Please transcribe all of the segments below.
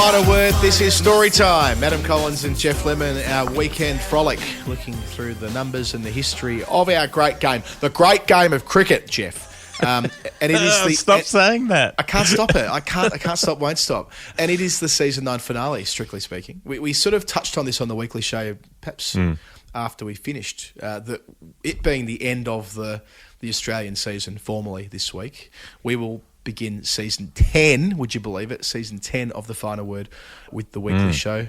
final word. This is story time. Adam Collins and Geoff Lemon, our weekend frolic, looking through the numbers and the history of our great game, the great game of cricket, Geoff. And it is Stop saying that. I can't stop it. I can't stop, won't stop. And it is the season 9 finale, strictly speaking. We sort of touched on this on the weekly show, perhaps after we finished, it being the end of the Australian season formally this week. We will begin season 10, would you believe it? Season 10 of the final word with the weekly show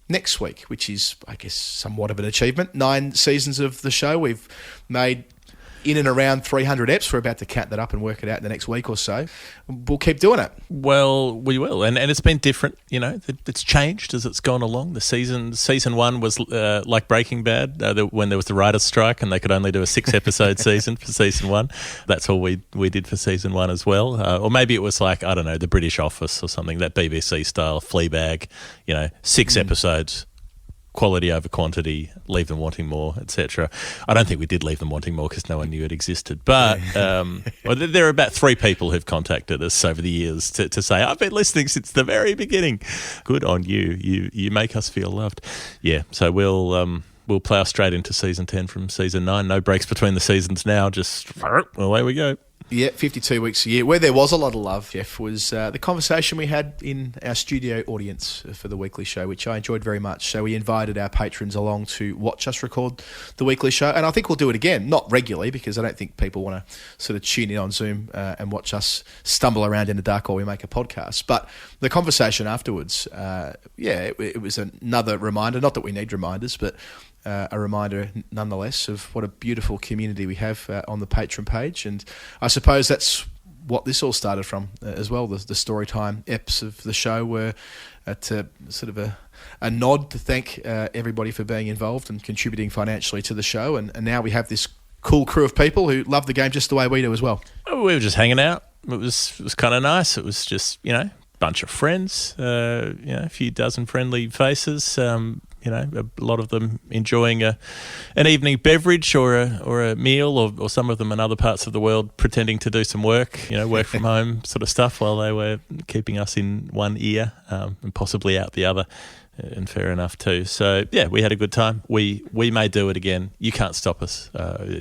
next week, which is, I guess, somewhat of an achievement. 9 seasons of the show. We've made in and around 300 eps. We're about to count that up and work it out in the next week or so. We'll keep doing it. Well, we will. And it's been different, you know. It's changed as it's gone along. The season 1 was like Breaking Bad, when there was the writer's strike and they could only do a 6-episode season for season 1. That's all we did for season 1 as well. Or maybe it was like, I don't know, the British Office or something, that BBC-style Fleabag, 6 episodes. Quality over quantity, leave them wanting more, etc. I don't think we did leave them wanting more because no one knew it existed. But there are about 3 people who've contacted us over the years to say, I've been listening since the very beginning. Good on you. You make us feel loved. Yeah, so we'll plough straight into season 10 from season 9. No breaks between the seasons now. Just away we go. Yeah, 52 weeks a year. Where there was a lot of love, Geoff, was the conversation we had in our studio audience for the weekly show, which I enjoyed very much. So we invited our patrons along to watch us record the weekly show. And I think we'll do it again, not regularly, because I don't think people want to sort of tune in on Zoom and watch us stumble around in the dark while we make a podcast. But the conversation afterwards, it was another reminder, not that we need reminders, but a reminder nonetheless of what a beautiful community we have on the Patreon page. And I suppose that's what this all started from as well. The story time eps of the show were to sort of a nod to thank everybody for being involved and contributing financially to the show. And now we have this cool crew of people who love the game just the way we do as well. We were just hanging out. It was kind of nice. It was just, bunch of friends, a few dozen friendly faces, a lot of them enjoying an evening beverage or a meal, or some of them in other parts of the world pretending to do some work, work from home sort of stuff while they were keeping us in one ear and possibly out the other. And fair enough too. So yeah, we had a good time. We may do it again. You can't stop us.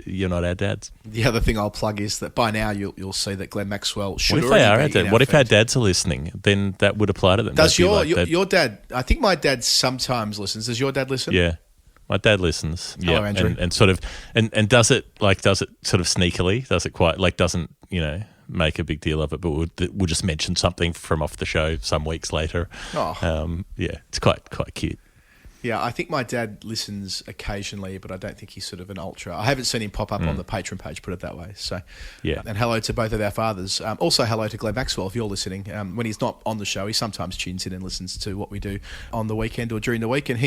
You're not our dads. The other thing I'll plug is that by now you'll see that Glenn Maxwell should. What if they are our dad? What if our dads are listening? Then that would apply to them. Does your dad? I think my dad sometimes listens. Does your dad listen? Yeah. My dad listens. Hello, Andrew. And sort of and does it sort of sneakily? Does it quite doesn't make a big deal of it, but we'll just mention something from off the show some weeks later. It's quite cute. Yeah, I think my dad listens occasionally, but I don't think he's sort of an ultra. I haven't seen him pop up on the Patreon page, put it that way. So, yeah. And hello to both of our fathers. Also, hello to Glenn Maxwell, if you're listening. When he's not on the show, he sometimes tunes in and listens to what we do on the weekend or during the week. And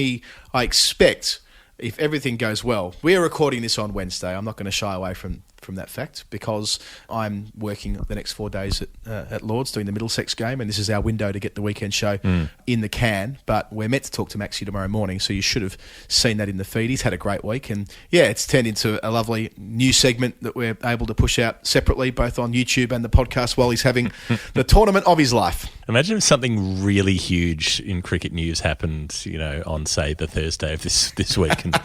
I expect, if everything goes well, we are recording this on Wednesday. I'm not going to shy away from that fact because I'm working the next 4 days at Lord's doing the Middlesex game, and this is our window to get the weekend show in the can. But we're meant to talk to Maxie tomorrow morning, so you should have seen that in the feed. He's had a great week, and yeah, it's turned into a lovely new segment that we're able to push out separately, both on YouTube and the podcast, while he's having the tournament of his life. Imagine if something really huge in cricket news happened, on, say, the Thursday of this week, and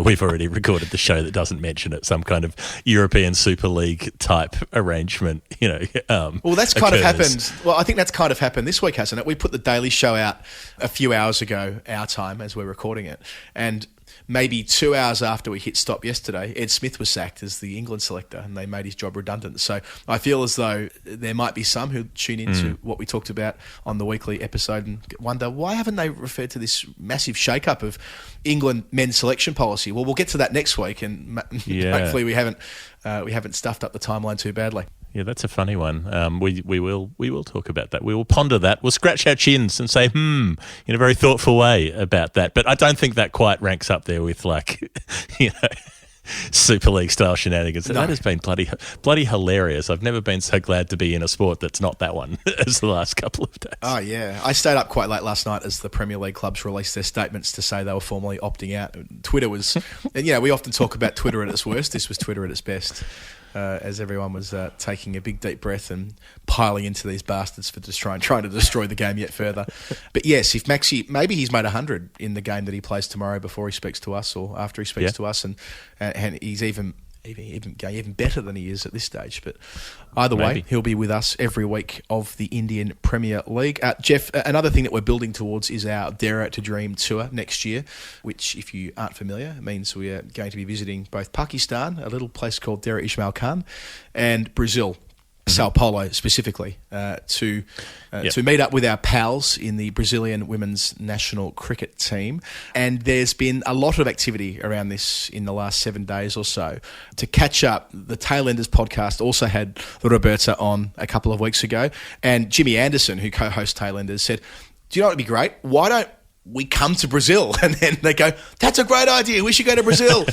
we've already recorded the show that doesn't mention it, some kind of European Super League type arrangement, well, that's kind of happened. Well, I think that's kind of happened this week, hasn't it? We put the Daily Show out a few hours ago, our time, as we're recording it, and maybe 2 hours after we hit stop yesterday, Ed Smith was sacked as the England selector and they made his job redundant. So I feel as though there might be some who tune into what we talked about on the weekly episode and wonder, why haven't they referred to this massive shake-up of England men's selection policy? Well, we'll get to that next week, and hopefully we haven't stuffed up the timeline too badly. Yeah, that's a funny one. We will talk about that. We will ponder that. We'll scratch our chins and say, in a very thoughtful way about that. But I don't think that quite ranks up there with Super League style shenanigans. No. That has been bloody hilarious. I've never been so glad to be in a sport that's not that one as the last couple of days. Oh yeah, I stayed up quite late last night as the Premier League clubs released their statements to say they were formally opting out. Twitter was, and we often talk about Twitter at its worst. This was Twitter at its best. as everyone was taking a big deep breath and piling into these bastards for just trying to destroy the game yet further. But yes, if Maxi, maybe he's made 100 in the game that he plays tomorrow before he speaks to us or after he speaks to us, and he's even better than he is at this stage. But either way, he'll be with us every week of the Indian Premier League. Geoff, another thing that we're building towards is our Dare to Dream tour next year, which, if you aren't familiar, means we are going to be visiting both Pakistan, a little place called Dera Ismail Khan, and Brazil, Sao Paulo specifically, to meet up with our pals in the Brazilian women's national cricket team. And there's been a lot of activity around this in the last 7 days or so. To catch up, the Tailenders podcast also had Roberta on a couple of weeks ago, and Jimmy Anderson, who co-hosts Tailenders, said, "Do you know what would be great? Why don't we come to Brazil?" And then they go, "That's a great idea. We should go to Brazil."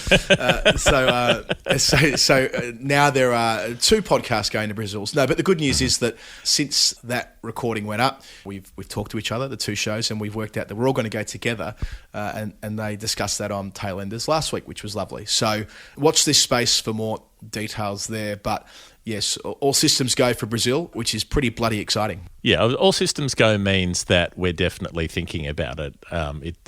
So now there are 2 podcasts going to Brazil. No, but the good news is that since that recording went up, we've talked to each other, the 2 shows, and we've worked out that we're all going to go together. And they discussed that on Tailenders last week, which was lovely. So watch this space for more details there. But yes, all systems go for Brazil, which is pretty bloody exciting. Yeah, all systems go means that we're definitely thinking about it.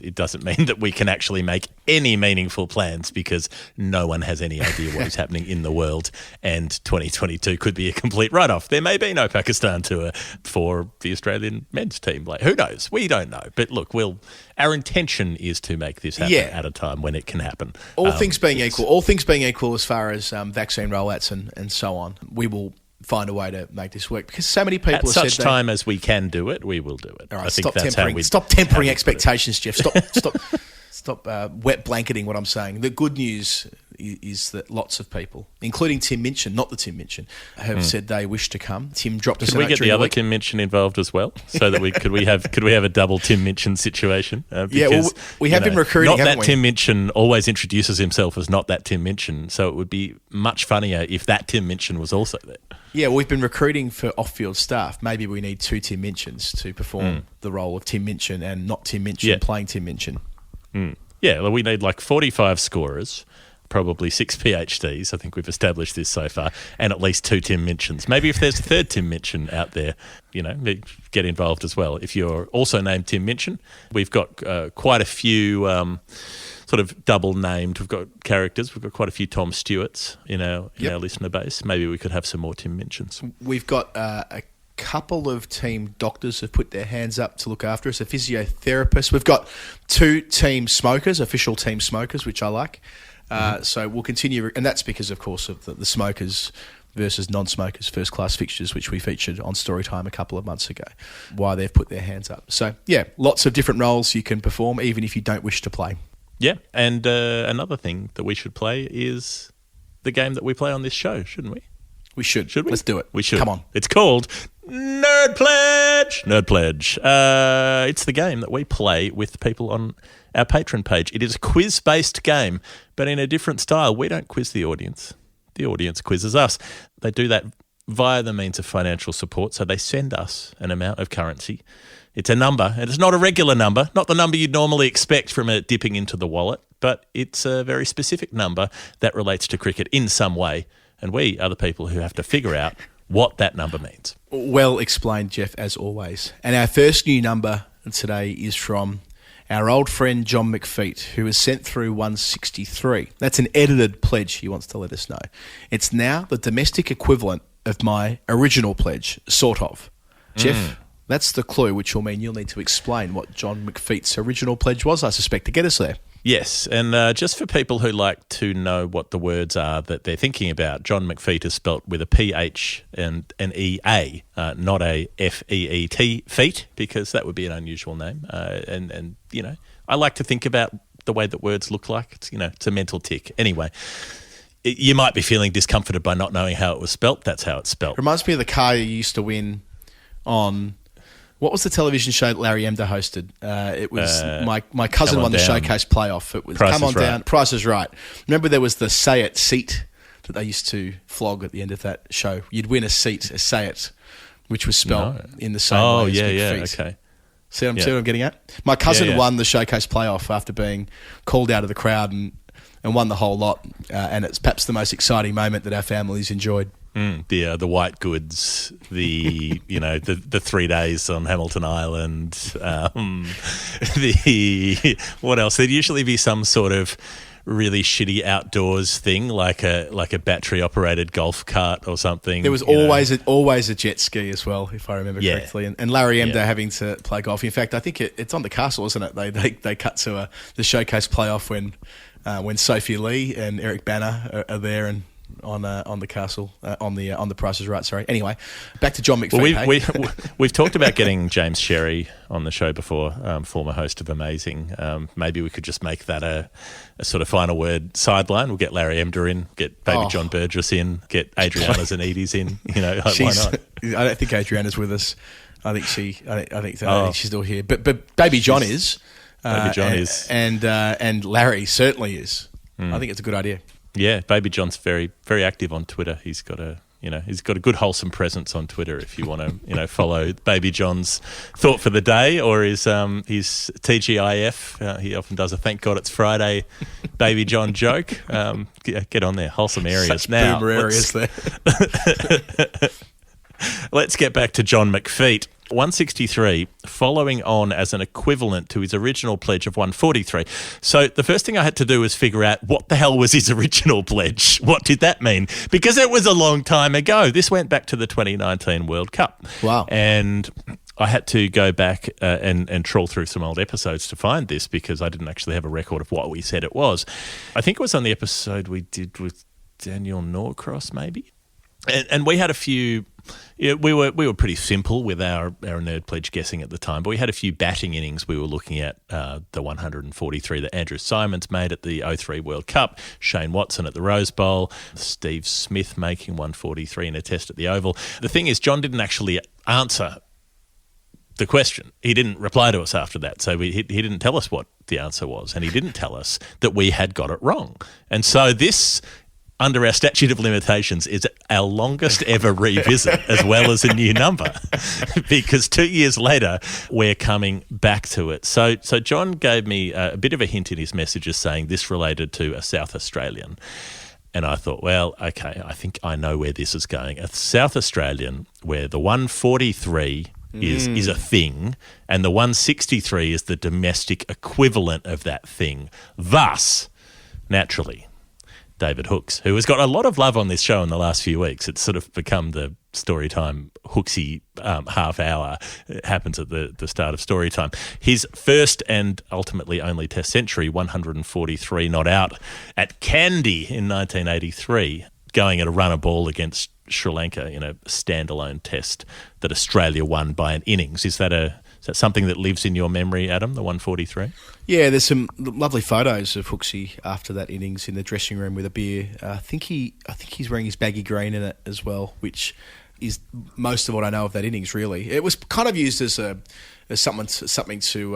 It doesn't mean that we can actually make any meaningful plans because no one has any idea what is happening in the world, and 2022 could be a complete write-off. There may be no Pakistan tour for the Australian men's team. Like, who knows? We don't know. But look, our intention is to make this happen at a time when it can happen. All things being equal, as far as vaccine rollouts and so on, we will find a way to make this work, because so many people at have said such time as we can do it, we will do it. All right, I think stop tempering expectations, Geoff. Stop wet blanketing what I'm saying. The good news is that lots of people, including Tim Minchin, not the Tim Minchin, have said they wish to come. Tim dropped us a note. Could we get the other Tim Minchin involved as well, so that could we have a double Tim Minchin situation? Because, we have been recruiting. Not that Tim Minchin always introduces himself as not that Tim Minchin, so it would be much funnier if that Tim Minchin was also there. Yeah, we've been recruiting for off-field staff. Maybe we need 2 Tim Minchins to perform the role of Tim Minchin and not Tim Minchin playing Tim Minchin. Yeah, well, we need like 45 scorers, probably 6 PhDs. I think we've established this so far, and at least 2 Tim Minchins. Maybe if there's a third Tim Minchin out there, get involved as well. If you're also named Tim Minchin, we've got quite a few sort of double named. We've got characters. We've got quite a few Tom Stewarts in our listener base. Maybe we could have some more Tim Minchins. We've got a couple of team doctors have put their hands up to look after us, a physiotherapist. We've got 2 team smokers, official team smokers, which I like. So we'll continue, and that's because, of course, of the smokers versus non-smokers first-class fixtures, which we featured on Storytime a couple of months ago, why they've put their hands up. So, yeah, lots of different roles you can perform, even if you don't wish to play. Yeah, and another thing that we should play is the game that we play on this show, shouldn't we? We should. Should we? Let's do it. We should. Come on. It's called Nerd Pledge. Nerd Pledge. It's the game that we play with people on our Patreon page. It is a quiz-based game, but in a different style. We don't quiz the audience. The audience quizzes us. They do that via the means of financial support, so they send us an amount of currency. It's a number, and it's not a regular number, not the number you'd normally expect from it dipping into the wallet, but it's a very specific number that relates to cricket in some way, and we are the people who have to figure out what that number means. Well explained, Geoff, as always. And our first new number today is from our old friend John McPheat, who has sent through 163. That's an edited pledge, he wants to let us know. It's now the domestic equivalent of my original pledge, sort of. Geoff, that's the clue, which will mean you'll need to explain what John McPheat's original pledge was, I suspect, to get us there. Yes, and just for people who like to know what the words are that they're thinking about, John McPheat is spelt with a PH and an EA, not a FEET, feet, because that would be an unusual name. And I like to think about the way that words look like. It's a mental tick. Anyway, you might be feeling discomforted by not knowing how it was spelt. That's how it's spelt. Reminds me of the car you used to win on... What was the television show that Larry Emder hosted? It was my cousin won the Showcase playoff. It was Come On Down, Price is Right. Remember there was the Say It seat that they used to flog at the end of that show. You'd win a seat, a Say It, which was spelled in the same way as McPheat. Okay. See what I'm getting at? My cousin won the Showcase playoff after being called out of the crowd and and won the whole lot. And it's perhaps the most exciting moment that our families enjoyed. The white goods, the 3 days on Hamilton Island, what else? There'd usually be some sort of really shitty outdoors thing, like a battery operated golf cart or something. There was always a jet ski as well, if I remember correctly, and Larry Emder having to play golf. In fact, I think it's on the Castle, isn't it? They cut to the showcase playoff when Sophie Lee and Eric Banner are there and on the Castle on the Price is Right. Sorry. Anyway, back to John McPheat. Well, we've talked about getting James Sherry on the show before, former host of Amazing. Maybe we could just make that a sort of final word sideline. We'll get Larry Emder in, get Baby John Burgess in, get Adriana Zanides in. Why not? I don't think Adriana's with us. I think she's still here. But Baby John is. Baby John is, and Larry certainly is. I think it's a good idea. Yeah, Baby John's very, very active on Twitter. He's got a good wholesome presence on Twitter. If you want to, follow Baby John's thought for the day or his TGIF, he often does a "Thank God It's Friday" Baby John joke. Get on there, wholesome areas. Such boomer areas there. Let's get back to John McPheat. 163, following on as an equivalent to his original pledge of 143. So the first thing I had to do was figure out what the hell was his original pledge? What did that mean? Because it was a long time ago. This went back to the 2019 World Cup. Wow. And I had to go back and trawl through some old episodes to find this because I didn't actually have a record of what we said it was. I think it was on the episode we did with Daniel Norcross, maybe. And we had a few. Yeah, we were pretty simple with our nerd pledge guessing at the time, but we had a few batting innings we were looking at. The 143 that Andrew Simons made at the 03 World Cup, Shane Watson at the Rose Bowl, Steve Smith making 143 in a test at the Oval. The thing is, John didn't actually answer the question. He didn't reply to us after that, so he didn't tell us what the answer was, and he didn't tell us that we had got it wrong. And so this, under our statute of limitations, is our longest ever revisit as well as a new number because 2 years later we're coming back to it. So John gave me a bit of a hint in his messages saying this related to a South Australian. And I thought, well, okay, I think I know where this is going. A South Australian where the 143 is a thing and the 163 is the domestic equivalent of that thing. Thus, naturally, David Hooks, who has got a lot of love on this show in the last few weeks. It's sort of become the Storytime Hooksy half hour. It happens at the start of Storytime. His first and ultimately only Test century, 143 not out at Kandy in 1983, going at a run a ball against Sri Lanka in a standalone test that Australia won by an innings. Is that something that lives in your memory, Adam, the 143? Yeah, there's some lovely photos of Hooksy after that innings in the dressing room with a beer. I think he's wearing his baggy green in it as well, which is most of what I know of that innings. Really, it was kind of used as something to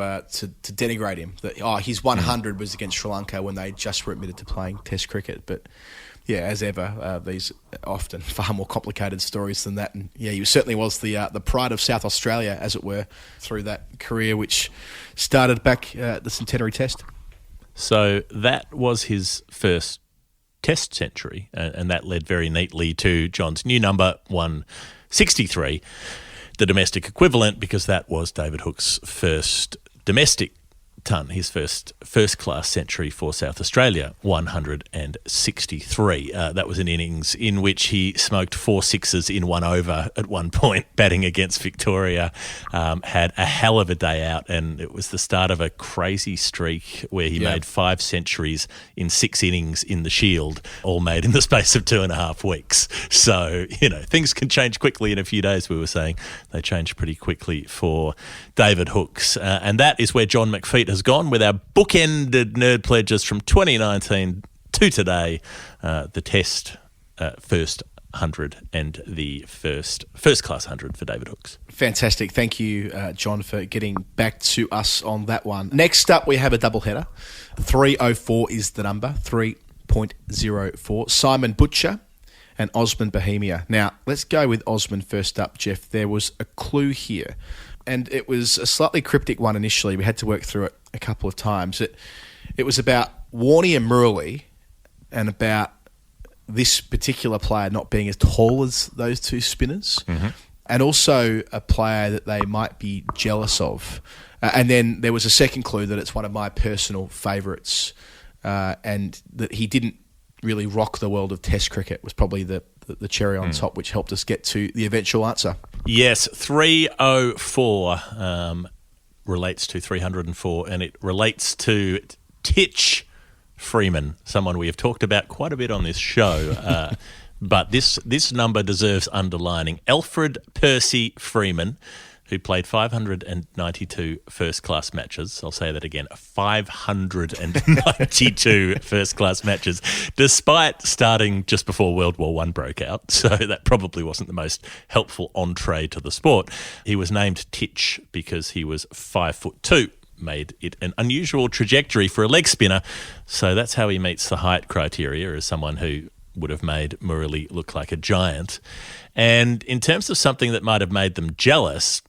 denigrate him. That his 100 was against Sri Lanka when they just were admitted to playing Test cricket, but. Yeah, as ever, these often far more complicated stories than that. And yeah, he certainly was the pride of South Australia, as it were, through that career, which started back at the Centenary Test. So that was his first Test century, and that led very neatly to John's new number, 163, the domestic equivalent, because that was David Hooks' first domestic ton, his first class century for South Australia, 163. That was an innings in which he smoked 4 sixes in 1 over at one point, batting against Victoria. Had a hell of a day out, and it was the start of a crazy streak where he made 5 centuries in 6 innings in the Shield, all made in the space of 2.5 weeks. So, things can change quickly in a few days, we were saying. They changed pretty quickly for David Hooks. And that is where John McPheat has gone with our bookended nerd pledges from 2019 to today. The Test first 100 and the first class 100 for David Hooks. Fantastic. Thank you, John, for getting back to us on that one. Next up, we have a doubleheader. 304 is the number, 3.04. Simon Butcher and Osman Bahemia. Now, let's go with Osman first up, Geoff. There was a clue here, and it was a slightly cryptic one initially. We had to work through it a couple of times. It was about Warnie and Murali and about this particular player not being as tall as those two spinners, and also a player that they might be jealous of. And then there was a second clue that it's one of my personal favourites, and that he didn't really rock the world of Test cricket was probably the cherry on top, which helped us get to the eventual answer. Yes, 304 relates to 304, and it relates to Titch Freeman, someone we have talked about quite a bit on this show, but this number deserves underlining. Alfred Percy Freeman, who played 592 first-class matches. I'll say that again, 592 first-class matches, despite starting just before World War I broke out. So that probably wasn't the most helpful entree to the sport. He was named Titch because he was 5'2", made it an unusual trajectory for a leg spinner. So that's how he meets the height criteria, as someone who would have made Murali look like a giant. And in terms of something that might have made them jealous,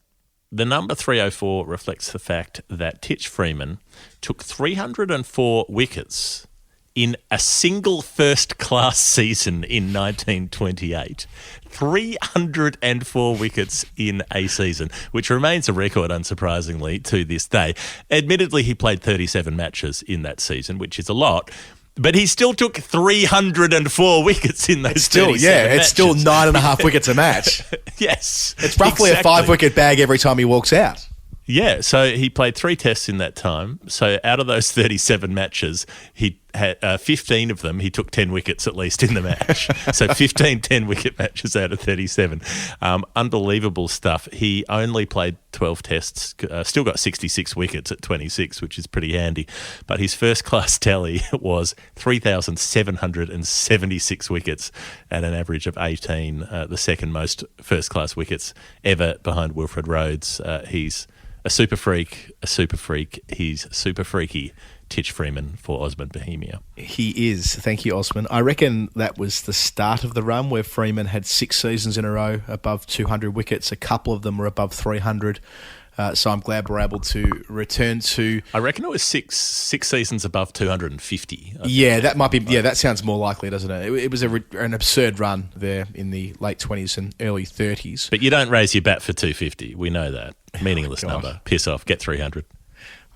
the number 304 reflects the fact that Titch Freeman took 304 wickets in a single first-class season in 1928. 304 wickets in a season, which remains a record, unsurprisingly, to this day. Admittedly, he played 37 matches in that season, which is a lot, but he still took 304 wickets in those 37 matches. It's still 9.5 wickets a match. Yes. It's roughly a 5-wicket bag every time he walks out. Yeah, so he played 3 tests in that time. So out of those 37 matches, he had 15 of them, he took 10 wickets at least in the match. So 15 10-wicket matches out of 37. Unbelievable stuff. He only played 12 tests, still got 66 wickets at 26, which is pretty handy. But his first-class tally was 3,776 wickets at an average of 18, the second most first-class wickets ever behind Wilfred Rhodes. He's a super freak. He's super freaky. Titch Freeman for Osman Bahemia. He is. Thank you, Osman. I reckon that was the start of the run where Freeman had 6 seasons in a row above 200 wickets. A couple of them were above 300. So I'm glad we're able to return to... I reckon it was six seasons above 250. Yeah, that might be... Yeah, that sounds more likely, doesn't it? It was an absurd run there in the late 20s and early 30s. But you don't raise your bat for 250. We know that. Meaningless number. Piss off. Get 300.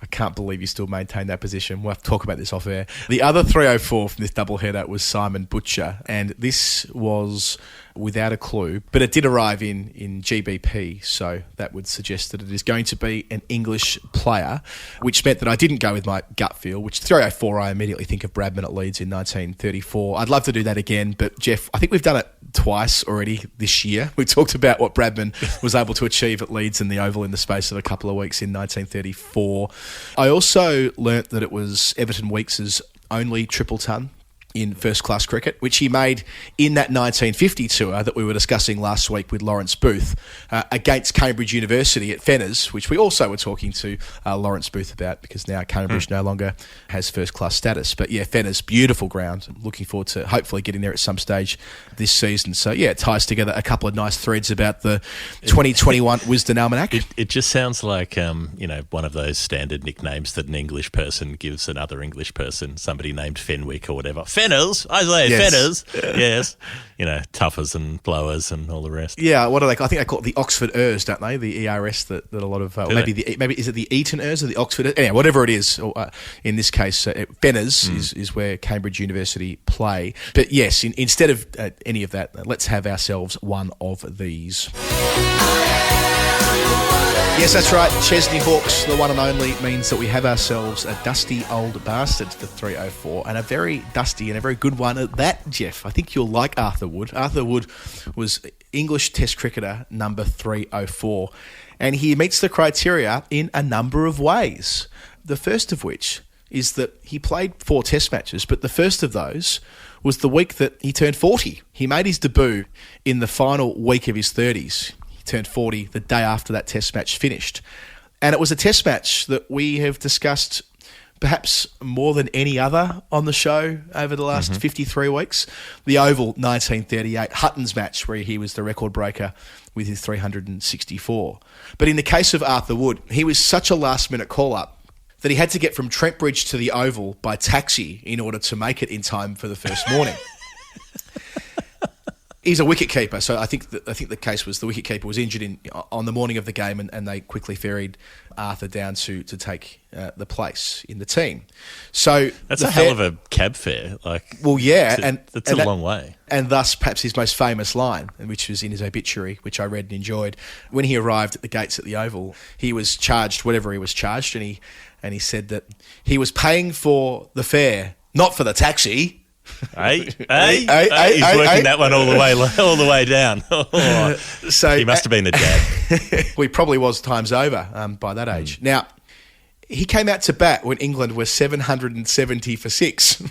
I can't believe you still maintain that position. We'll have to talk about this off air. The other 304 from this doubleheader was Simon Butcher, and this was without a clue, but it did arrive in GBP, so that would suggest that it is going to be an English player, which meant that I didn't go with my gut feel, which 304 I immediately think of Bradman at Leeds in 1934. I'd love to do that again, but Geoff, I think we've done it twice already this year. We talked about what Bradman was able to achieve at Leeds in the Oval in the space of a couple of weeks in 1934. I also learnt that it was Everton Weekes' only triple ton in first-class cricket, which he made in that 1950 tour that we were discussing last week with Lawrence Booth against Cambridge University at Fenners, which we also were talking to Lawrence Booth about because now Cambridge no longer has first-class status. But yeah, Fenners, beautiful ground. I'm looking forward to hopefully getting there at some stage this season. So yeah, it ties together a couple of nice threads about the 2021 Wisden Almanac. It just sounds like one of those standard nicknames that an English person gives another English person, somebody named Fenwick or whatever. Fenners, I say yes. Fenners, yes. Toughers and blowers and all the rest. Yeah, what are they? I think they call it the Oxford Ers, don't they? The ERS that a lot of maybe is it the Eton Ers or the Oxford Ers? Anyway, whatever it is. In this case, Fenners is where Cambridge University play. But yes, instead of any of that, let's have ourselves one of these. Yes, that's right. Chesney Hawkes, the one and only, means that we have ourselves a dusty old bastard to the 304, and a very dusty and a very good one at that, Geoff. I think you'll like Arthur Wood. Arthur Wood was English Test cricketer number 304, and he meets the criteria in a number of ways. The first of which is that he played 4 Test matches, but the first of those was the week that he turned 40. He made his debut in the final week of his 30s. Turned 40 the day after that Test match finished. And it was a Test match that we have discussed perhaps more than any other on the show over the last 53 weeks. The Oval 1938 Hutton's match, where he was the record breaker with his 364. But in the case of Arthur Wood, he was such a last-minute call-up that he had to get from Trent Bridge to the Oval by taxi in order to make it in time for the first morning. He's a wicketkeeper, so I think the case was the wicketkeeper was injured on the morning of the game, and they quickly ferried Arthur down to take the place in the team. So that's a hell of a cab fare. That's a long way. And thus, perhaps his most famous line, which was in his obituary, which I read and enjoyed, when he arrived at the gates at the Oval, he was charged whatever he was charged, and he said that he was paying for the fare, not for the taxi. He's working that one all the way down. So he must have been a dad. Well, he probably was times over by that age. Now, he came out to bat when England were 770 for 6.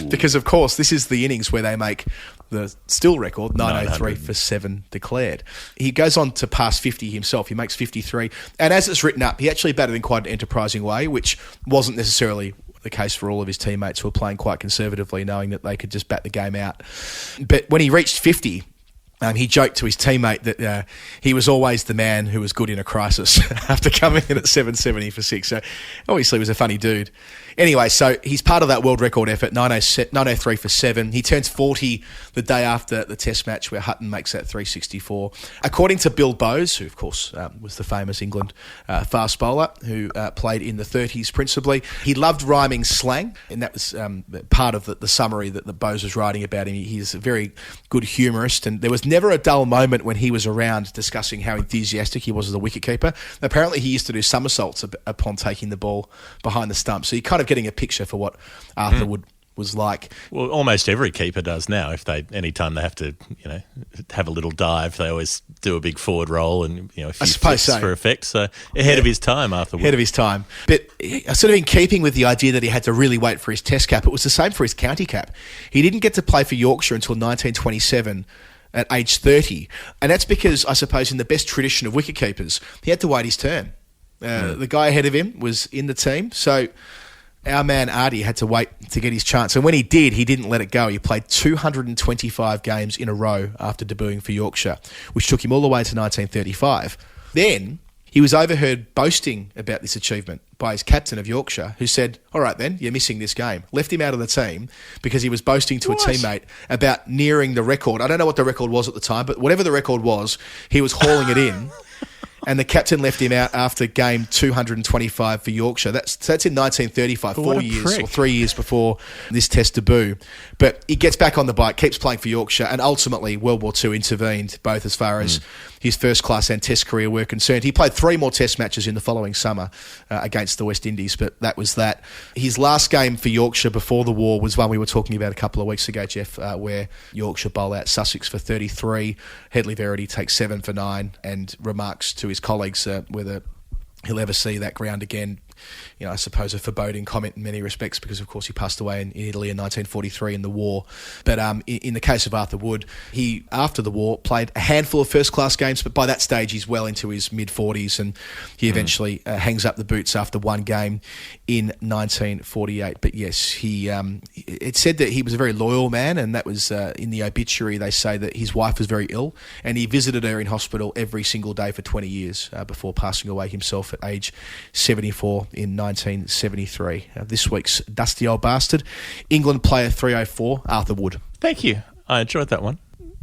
Because, of course, this is the innings where they make the still record, 903 for 7 declared. He goes on to pass 50 himself. He makes 53. And as it's written up, he actually batted in quite an enterprising way, which wasn't necessarily the case for all of his teammates who were playing quite conservatively, knowing that they could just bat the game out. But when he reached 50, he joked to his teammate that he was always the man who was good in a crisis after coming in at 770 for 6. So obviously he was a funny dude. Anyway, so he's part of that world record effort, 903 for 7. He turns 40 the day after the test match where Hutton makes that 364. According to Bill Bowes, who of course was the famous England fast bowler who played in the 30s principally, he loved rhyming slang, and that was part of the summary that Bowes was writing about him. He's a very good humorist, and there was never a dull moment when he was around discussing how enthusiastic he was as a wicketkeeper. Apparently he used to do somersaults upon taking the ball behind the stump, so you kind of getting a picture for what Arthur Wood was like. Well, almost every keeper does now. Anytime they have to, have a little dive, they always do a big forward roll and a few flicks for effect. So ahead of his time, Arthur Wood. Ahead of his time, but sort of in keeping with the idea that he had to really wait for his Test cap, it was the same for his county cap. He didn't get to play for Yorkshire until 1927. At age 30. And that's because, I suppose, in the best tradition of wicketkeepers, he had to wait his turn. The guy ahead of him was in the team, so our man Artie had to wait to get his chance. And when he did, he didn't let it go. He played 225 games in a row after debuting for Yorkshire, which took him all the way to 1935. Then he was overheard boasting about this achievement by his captain of Yorkshire, who said, all right then, you're missing this game. Left him out of the team because he was boasting to a teammate about nearing the record. I don't know what the record was at the time, but whatever the record was, he was hauling it in. And the captain left him out after game 225 for Yorkshire. That's in 1935, 4 years or 3 years before this Test debut. But he gets back on the bike, keeps playing for Yorkshire, and ultimately World War II intervened, both as far as his first class and Test career were concerned. He played 3 more Test matches in the following summer against the West Indies, but that was that. His last game for Yorkshire before the war was one we were talking about a couple of weeks ago, Geoff, where Yorkshire bowl out Sussex for 33. Hedley Verity takes 7 for 9 and remarks to his colleagues whether he'll ever see that ground again. I suppose a foreboding comment in many respects because, of course, he passed away in Italy in 1943 in the war. But in the case of Arthur Wood, he, after the war, played a handful of first-class games, but by that stage he's well into his mid-40s and he eventually hangs up the boots after one game in 1948. But yes, it said that he was a very loyal man, and that was in the obituary they say that his wife was very ill and he visited her in hospital every single day for 20 years before passing away himself at age 74 in 1973. This week's Dusty Old Bastard, England player 304, Arthur Wood. Thank you. I enjoyed that one.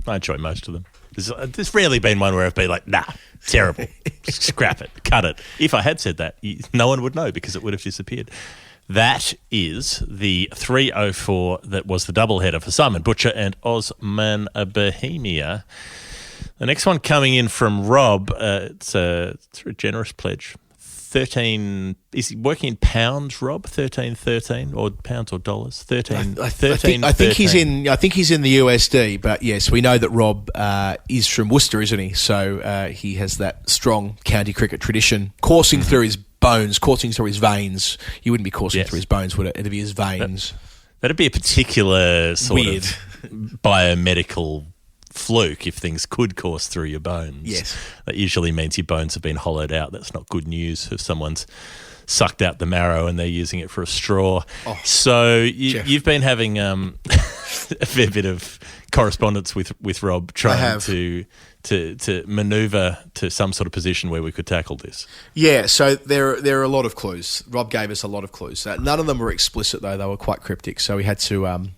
I enjoy most of them. There's rarely been one where I've been like, nah, terrible, scrap it, cut it. If I had said that, no one would know because it would have disappeared. That is the 304 that was the doubleheader for Simon Butcher and Osman Bahemia. The next one coming in from Rob, it's a generous pledge. 13, is he working in pounds, Rob? 13, or pounds or dollars? 13. I think he's in the USD, but yes, we know that Rob is from Worcester, isn't he? So he has that strong county cricket tradition coursing through his bones, coursing through his veins. You wouldn't be coursing through his bones, would it? It'd be his veins. That'd be a particular sort of biomedical fluke if things could course through your bones. Yes. That usually means your bones have been hollowed out. That's not good news if someone's sucked out the marrow and they're using it for a straw. Oh, so you've been having a fair bit of correspondence with Rob trying to manoeuvre to some sort of position where we could tackle this. Yeah, so there are a lot of clues. Rob gave us a lot of clues. None of them were explicit, though. They were quite cryptic, so we had to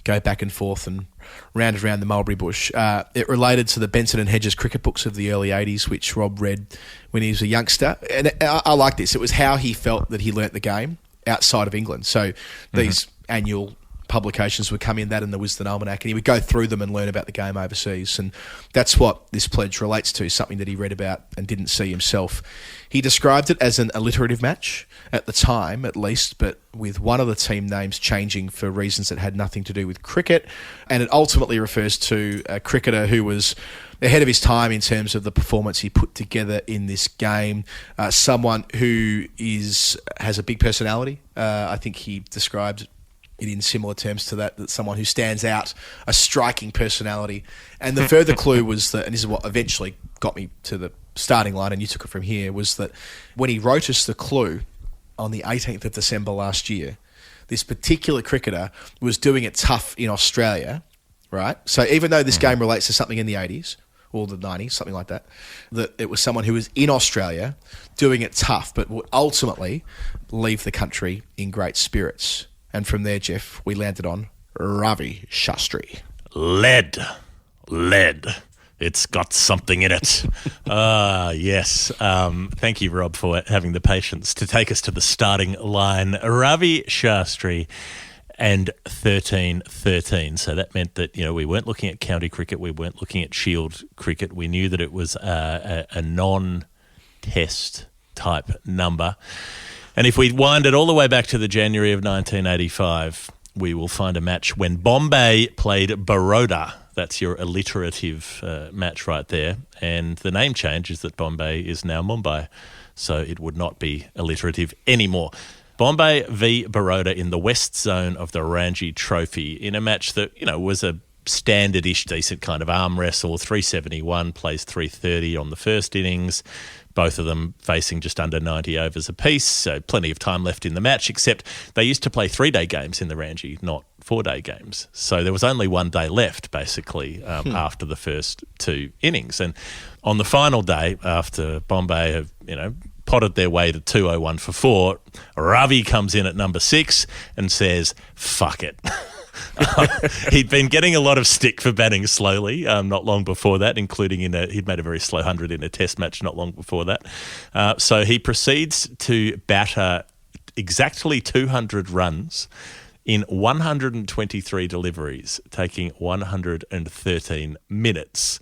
go back and forth and round around the mulberry bush. It related to the Benson and Hedges cricket books of the early 80s, which Rob read when he was a youngster. And I like this. It was how he felt that he learnt the game outside of England. So these annual publications would come in, that and the Wisden Almanac, and he would go through them and learn about the game overseas. And that's what this pledge relates to, something that he read about and didn't see himself. He described it as an alliterative match, at the time at least, but with one of the team names changing for reasons that had nothing to do with cricket. And it ultimately refers to a cricketer who was ahead of his time in terms of the performance he put together in this game. Someone who has a big personality. I think he described it in similar terms to that someone who stands out, a striking personality. And the further clue was that, and this is what eventually got me to the starting line, and you took it from here, was that when he wrote us the clue on the 18th of December last year, this particular cricketer was doing it tough in Australia, right? So even though this game relates to something in the 80s, or the 90s, something like that it was someone who was in Australia doing it tough, but would ultimately leave the country in great spirits. And from there, Geoff, we landed on Ravi Shastri. Lead. It's got something in it. Yes. Thank you, Rob, for having the patience to take us to the starting line. Ravi Shastri and 13-13. So that meant that, we weren't looking at county cricket. We weren't looking at Shield cricket. We knew that it was a non-test type number. And if we wind it all the way back to the January of 1985, we will find a match when Bombay played Baroda. That's your alliterative match right there. And the name change is that Bombay is now Mumbai, so it would not be alliterative anymore. Bombay v Baroda in the west zone of the Ronchi Trophy in a match that, was a standard-ish, decent kind of arm wrestle. 371 plays 330 on the first innings. Both of them facing just under 90 overs apiece, so plenty of time left in the match, except they used to play 3-day games in the Ronchi, not 4-day games. So there was only 1 day left, basically, after the first 2 innings. And on the final day, after Bombay have, potted their way to 201 for 4, Ravi comes in at number 6 and says, fuck it. He'd been getting a lot of stick for batting slowly not long before that, including he'd made a very slow 100 in a test match not long before that. So he proceeds to batter exactly 200 runs in 123 deliveries, taking 113 minutes.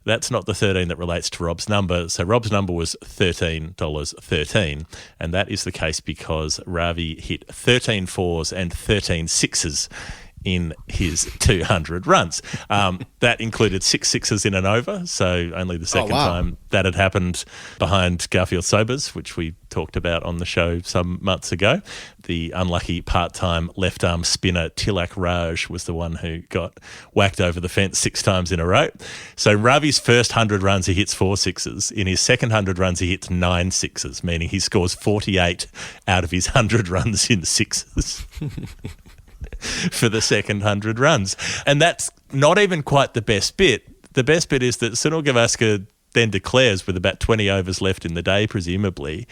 That's not the 13 that relates to Rob's number. So Rob's number was $13.13, and that is the case because Ravi hit 13 fours and 13 sixes in his 200 runs. That included 6 sixes in an over, so only the second time that had happened behind Garfield Sobers, which we talked about on the show some months ago. The unlucky part-time left-arm spinner Tilak Raj was the one who got whacked over the fence 6 times in a row. So Ravi's first 100 runs, he hits 4 sixes. In his second 100 runs, he hits 9 sixes, meaning he scores 48 out of his 100 runs in sixes. For the second 100 runs. And that's not even quite the best bit. The best bit is that Sunil Gavaskar then declares with about 20 overs left in the day, presumably,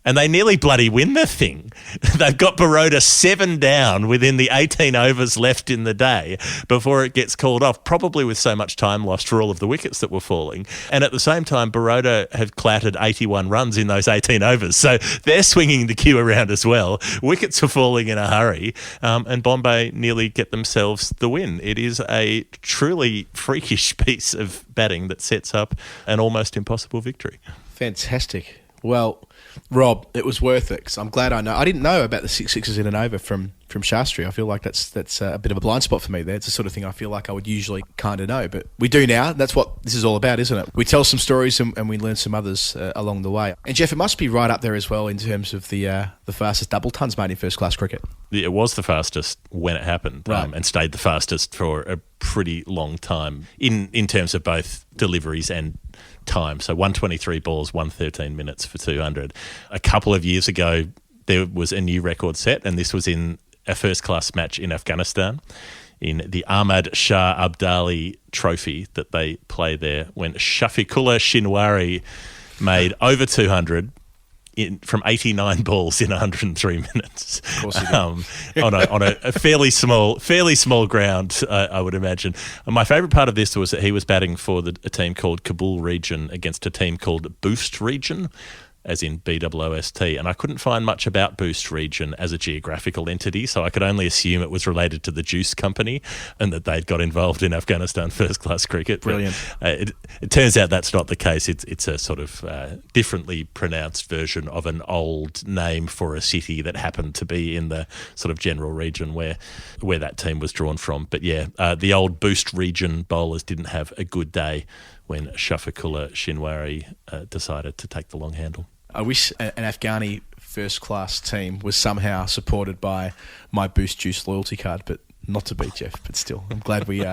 and they nearly bloody win the thing. They've got Baroda 7 down within the 18 overs left in the day before it gets called off, probably with so much time lost for all of the wickets that were falling. And at the same time, Baroda have clattered 81 runs in those 18 overs. So they're swinging the cue around as well. Wickets are falling in a hurry, and Bombay nearly get themselves the win. It is a truly freakish piece of batting that sets up an almost impossible victory. Fantastic. Well, Rob, it was worth it because I'm glad I know. I didn't know about the 6 sixes in and over from Shastri. I feel like that's a bit of a blind spot for me there. It's the sort of thing I feel like I would usually kind of know, but we do now. That's what this is all about, isn't it? We tell some stories and we learn some others along the way. And Geoff, it must be right up there as well in terms of the fastest double tons made in first-class cricket. It was the fastest when it happened, right. And stayed the fastest for a pretty long time in terms of both deliveries and time. So 123 balls, 113 minutes for 200. A couple of years ago, there was a new record set, and this was in a first-class match in Afghanistan. in the Ahmad Shah Abdali Trophy that they play there, when Shafiqullah Shinwari made over 200 from 89 balls in 103 minutes. Of course he did. on a fairly small ground, I would imagine. And my favourite part of this was that he was batting for a team called Kabul Region against a team called Boost Region, as in BOOST, and I couldn't find much about Boost Region as a geographical entity, so I could only assume it was related to the Juice Company and that they'd got involved in Afghanistan first-class cricket. Brilliant. But, it turns out that's not the case. It's a sort of differently pronounced version of an old name for a city that happened to be in the sort of general region where that team was drawn from. But yeah, the old Boost Region bowlers didn't have a good day when Shafiqullah Shinwari decided to take the long handle. I wish an Afghani first-class team was somehow supported by my Boost Juice loyalty card, but not to be, Geoff. But still, I'm glad we,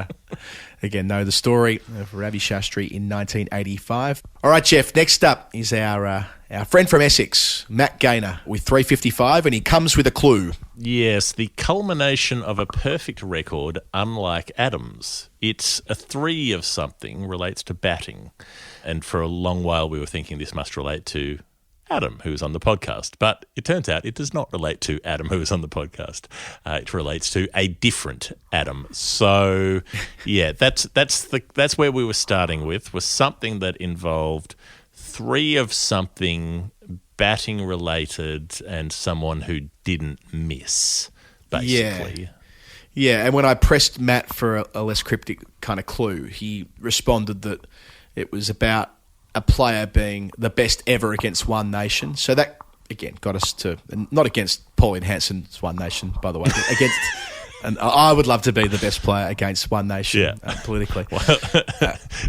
again, know the story of Ravi Shastri in 1985. All right, Geoff, next up is our friend from Essex, Matt Gaynor, with 355, and he comes with a clue. Yes, the culmination of a perfect record, unlike Adams. It's a 3 of something, relates to batting. And for a long while we were thinking this must relate to Adam, who was on the podcast. But it turns out it does not relate to Adam, who was on the podcast. It relates to a different Adam. So, yeah, that's where we were starting with, was something that involved 3 of something, batting related, and someone who didn't miss, basically. Yeah, and when I pressed Matt for a less cryptic kind of clue, he responded that it was about a player being the best ever against one nation. So that, again, got us to, not against Pauline Hanson's one nation, by the way, but against, and I would love to be the best player against one nation politically. Well,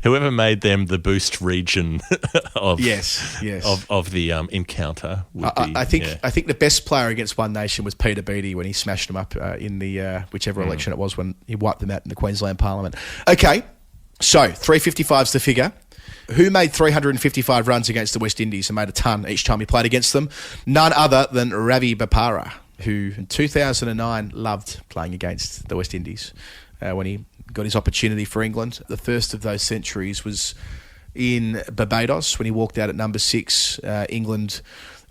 whoever made them the Boost Region of the encounter would be. I think the best player against one nation was Peter Beattie when he smashed them up in the whichever election it was, when he wiped them out in the Queensland Parliament. Okay, so 355's the figure. Who made 355 runs against the West Indies and made a ton each time he played against them? None other than Ravi Bopara, who in 2009 loved playing against the West Indies when he got his opportunity for England. The first of those centuries was in Barbados when he walked out at number 6. England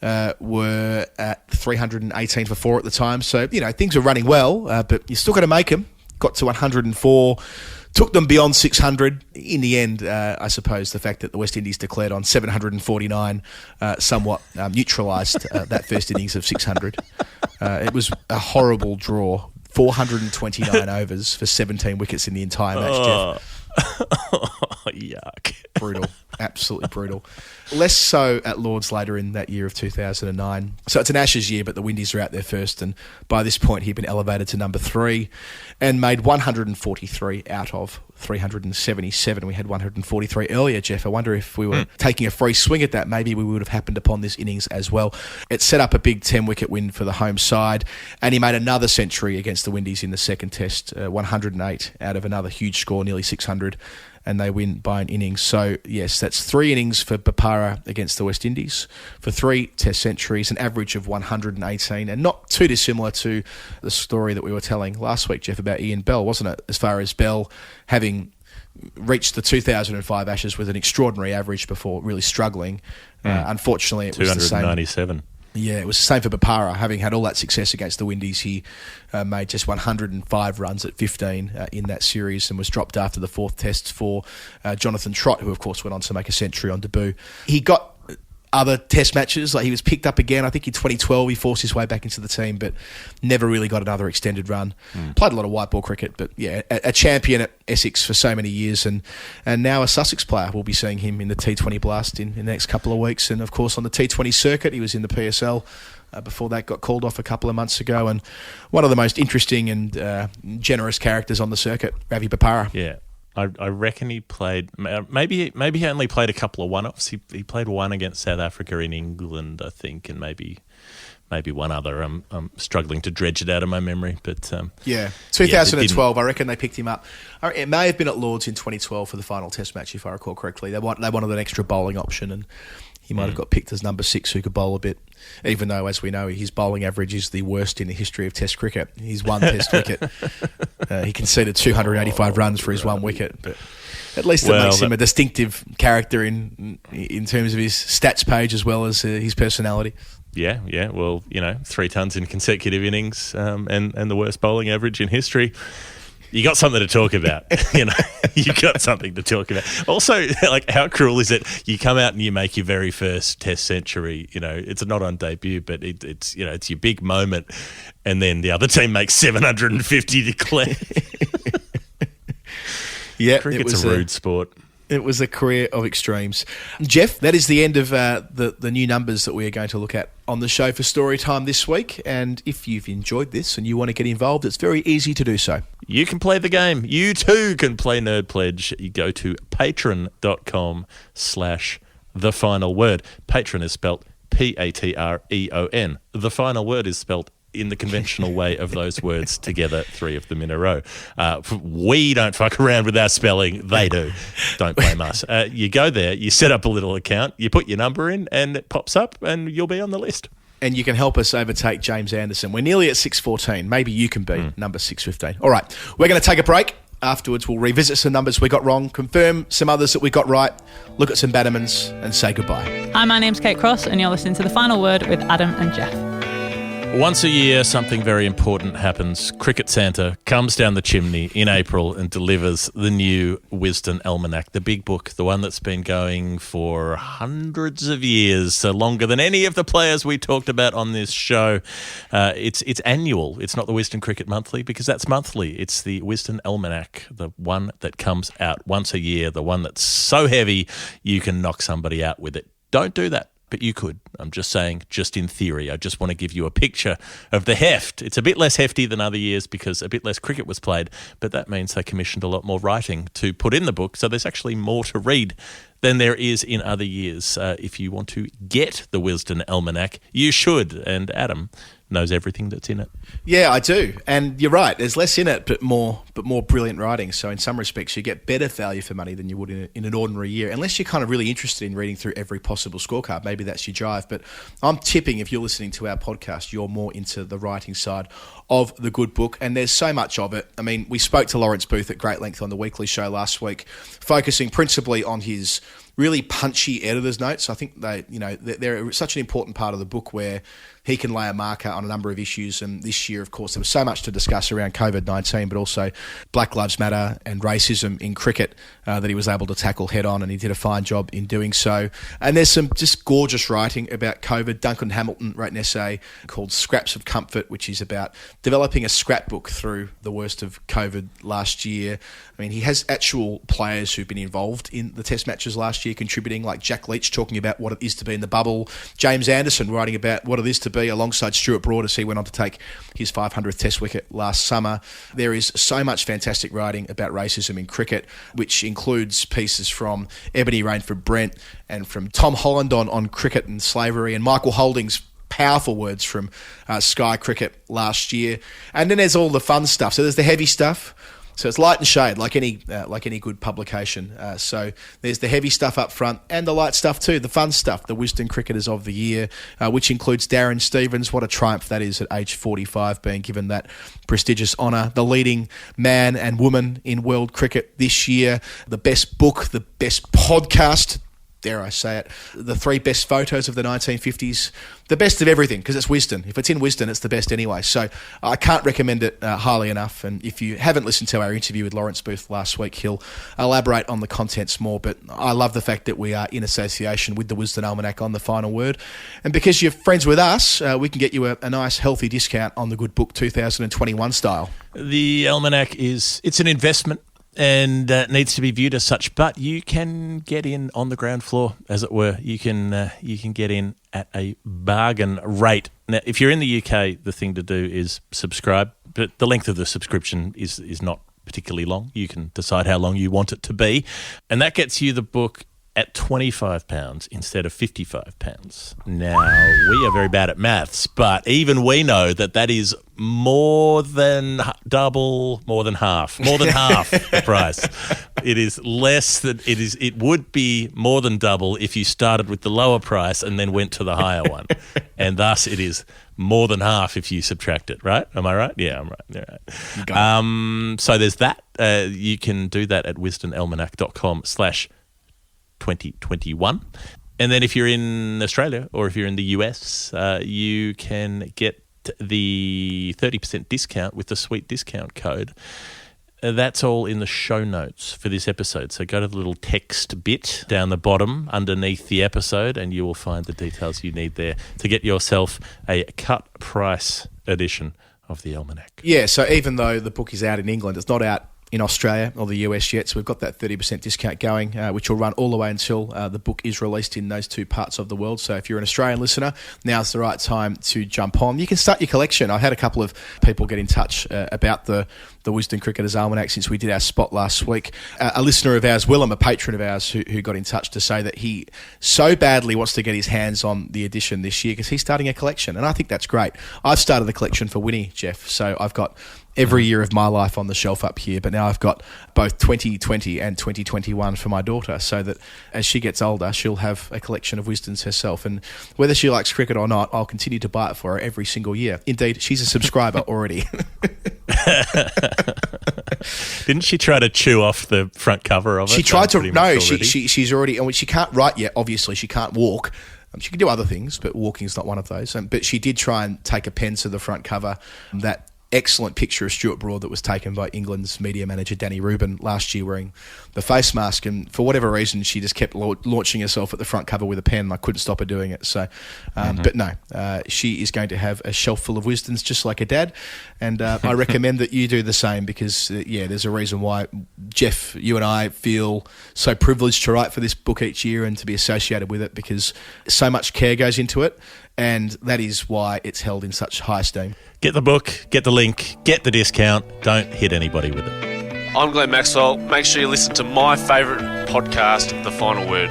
were at 318 for 4 at the time. So, things were running well, but you still got to make them. Got to 104. Took them beyond 600. In the end, I suppose the fact that the West Indies declared on 749 somewhat neutralised that first innings of 600. It was a horrible draw. 429 overs for 17 wickets in the entire match, Geoff. Yuck. Brutal. Absolutely brutal. Less so at Lords later in that year of 2009. So it's an Ashes year, but the Windies are out there first, and by this point he'd been elevated to number 3 and made 143 out of 377. We had 143 earlier, Geoff. I wonder if we were taking a free swing at that, maybe we would have happened upon this innings as well. It set up a big 10-wicket win for the home side, and he made another century against the Windies in the second test, 108 out of another huge score, nearly 600. And they win by an innings. So, yes, that's 3 innings for Bopara against the West Indies for 3 test centuries, an average of 118, and not too dissimilar to the story that we were telling last week, Geoff, about Ian Bell, wasn't it? As far as Bell having reached the 2005 Ashes with an extraordinary average before really struggling. Unfortunately, it was 297. Yeah, it was the same for Bopara. Having had all that success against the Windies, he made just 105 runs at 15 in that series and was dropped after the 4th test for Jonathan Trott, who, of course, went on to make a century on debut. He got other test matches, like he was picked up again. I think in 2012 he forced his way back into the team, but never really got another extended run. Played a lot of white ball cricket, but yeah, a champion at Essex for so many years, and now a Sussex player. We'll be seeing him in the T20 Blast in the next couple of weeks, and of course on the T20 circuit. He was in the PSL before that got called off a couple of months ago, and one of the most interesting and generous characters on the circuit, Ravi Bopara. Yeah. I reckon he played, maybe he only played a couple of one-offs. He played one against South Africa in England, I think, and maybe one other. I'm struggling to dredge it out of my memory. But 2012, I reckon they picked him up. It may have been at Lords in 2012 for the final test match, if I recall correctly. They wanted an extra bowling option, and He might have got picked as number 6 who could bowl a bit, even though, as we know, his bowling average is the worst in the history of Test cricket. He's one Test wicket. He conceded 285 runs for his one wicket, but at least it makes him a distinctive character in terms of his stats page as well as his personality. Yeah. Well, 3 tons in consecutive innings and the worst bowling average in history. You got something to talk about, You got something to talk about. Also, how cruel is it? You come out and you make your very first Test century. It's not on debut, but it's your big moment, and then the other team makes 750 declared. Yeah, cricket's a rude sport. It was a career of extremes. Geoff, that is the end of the new numbers that we are going to look at on the show for Storytime this week. And if you've enjoyed this and you want to get involved, it's very easy to do so. You can play the game. You too can play Nerd Pledge. You go to patreon.com/thefinalword. Patron is spelt Patreon. The final word is spelt in the conventional way of those words together, 3 of them in a row. We don't fuck around with our spelling. They do. Don't blame us. You go there, you set up a little account, you put your number in, and it pops up, and you'll be on the list. And you can help us overtake James Anderson. We're nearly at 614. Maybe you can be number 615. All right, we're going to take a break. Afterwards, we'll revisit some numbers we got wrong, confirm some others that we got right, look at some Bannermans, and say goodbye. Hi, my name's Kate Cross, and you're listening to The Final Word with Adam and Geoff. Once a year, something very important happens. Cricket Santa comes down the chimney in April and delivers the new Wisden Almanac, the big book, the one that's been going for hundreds of years, so longer than any of the players we talked about on this show. It's annual. It's not the Wisden Cricket Monthly, because that's monthly. It's the Wisden Almanac, the one that comes out once a year, the one that's so heavy you can knock somebody out with it. Don't do that. But you could. I'm just saying, just in theory. I just want to give you a picture of the heft. It's a bit less hefty than other years because a bit less cricket was played, but that means they commissioned a lot more writing to put in the book, so there's actually more to read than there is in other years. If you want to get the Wisden Almanac, you should. And Adam knows everything that's in it. Yeah, I do. And you're right. There's less in it, but more brilliant writing. So in some respects, you get better value for money than you would in an ordinary year, unless you're kind of really interested in reading through every possible scorecard. Maybe that's your drive. But I'm tipping if you're listening to our podcast, you're more into the writing side of the good book. And there's so much of it. I mean, we spoke to Lawrence Booth at great length on the weekly show last week, focusing principally on his really punchy editor's notes. I think they're such an important part of the book where he can lay a marker on a number of issues. And this year, of course, there was so much to discuss around COVID-19, but also Black Lives Matter and racism in cricket that he was able to tackle head on, and he did a fine job in doing so. And there's some just gorgeous writing about COVID. Duncan Hamilton wrote an essay called Scraps of Comfort, which is about developing a scrapbook through the worst of COVID last year. I mean, he has actual players who've been involved in the Test matches last year contributing, like Jack Leach talking about what it is to be in the bubble, James Anderson writing about what it is to be alongside Stuart Broad as he went on to take his 500th Test wicket last summer. There is so much fantastic writing about racism in cricket, which includes pieces from Ebony Rainford Brent and from Tom Holland on cricket and slavery, and Michael Holding's powerful words from Sky Cricket last year. And then there's all the fun stuff. So there's the heavy stuff. So it's light and shade, like any good publication. So there's the heavy stuff up front and the light stuff too, the fun stuff, the Wisden Cricketers of the Year, which includes Darren Stevens. What a triumph that is at age 45, being given that prestigious honour. The leading man and woman in world cricket this year. The best book, the best podcast, dare I say it, the 3 best photos of the 1950s, the best of everything, because it's Wisden. If it's in Wisden, it's the best anyway. So I can't recommend it highly enough. And if you haven't listened to our interview with Lawrence Booth last week, he'll elaborate on the contents more. But I love the fact that we are in association with the Wisden Almanac on The Final Word. And because you're friends with us, we can get you a nice, healthy discount on the Good Book 2021 style. The Almanac it's an investment, and needs to be viewed as such, but you can get in on the ground floor, as it were. You can get in at a bargain rate. Now, if you're in the UK, the thing to do is subscribe, but the length of the subscription is not particularly long. You can decide how long you want it to be, and that gets you the book at £25 instead of £55. Now, we are very bad at maths, but even we know that is more than double, more than half the price. It is less than it would be more than double if you started with the lower price and then went to the higher one. And thus it is more than half if you subtract it, right? Am I right? Yeah, I'm right. Yeah, right. So there's that. You can do that at wisdomalmanac.com/2021. And then if you're in Australia or if you're in the US, you can get the 30% discount with the sweet discount code. That's all in the show notes for this episode. So go to the little text bit down the bottom underneath the episode and you will find the details you need there to get yourself a cut price edition of the Almanac. Yeah, so even though the book is out in England, it's not out in Australia or the US yet, so we've got that 30% discount going, which will run all the way until the book is released in those two parts of the world. So if you're an Australian listener, now's the right time to jump on. You can start your collection. I had a couple of people get in touch about the Wisden Cricketers Almanac since we did our spot last week. A listener of ours, Willem, a patron of ours, who got in touch to say that he so badly wants to get his hands on the edition this year because he's starting a collection, and I think that's great. I've started the collection for Winnie, Geoff, so I've got every year of my life on the shelf up here, but now I've got both 2020 and 2021 for my daughter, so that as she gets older, she'll have a collection of Wisdens herself. And whether she likes cricket or not, I'll continue to buy it for her every single year. Indeed, she's a subscriber already. Didn't she try to chew off the front cover of it? She tried to. No, she's already. And she can't write yet. Obviously, she can't walk. She can do other things, but walking's not one of those. But she did try and take a pen to the front cover. That excellent picture of Stuart Broad that was taken by England's media manager Danny Rubin last year wearing the face mask, and for whatever reason she just kept launching herself at the front cover with a pen, and I couldn't stop her doing it. So but no, she is going to have a shelf full of Wisdens just like her dad, and I recommend that you do the same because there's a reason why Geoff, you and I feel so privileged to write for this book each year and to be associated with it, because so much care goes into it, and that is why it's held in such high esteem. Get the book, get the link, get the discount. Don't hit anybody with it. I'm Glenn Maxwell. Make sure you listen to my favourite podcast, The Final Word.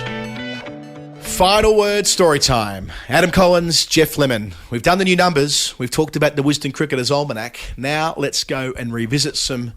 Final word story time. Adam Collins, Geoff Lemon. We've done the new numbers. We've talked about the Wisden Cricketers Almanac. Now let's go and revisit some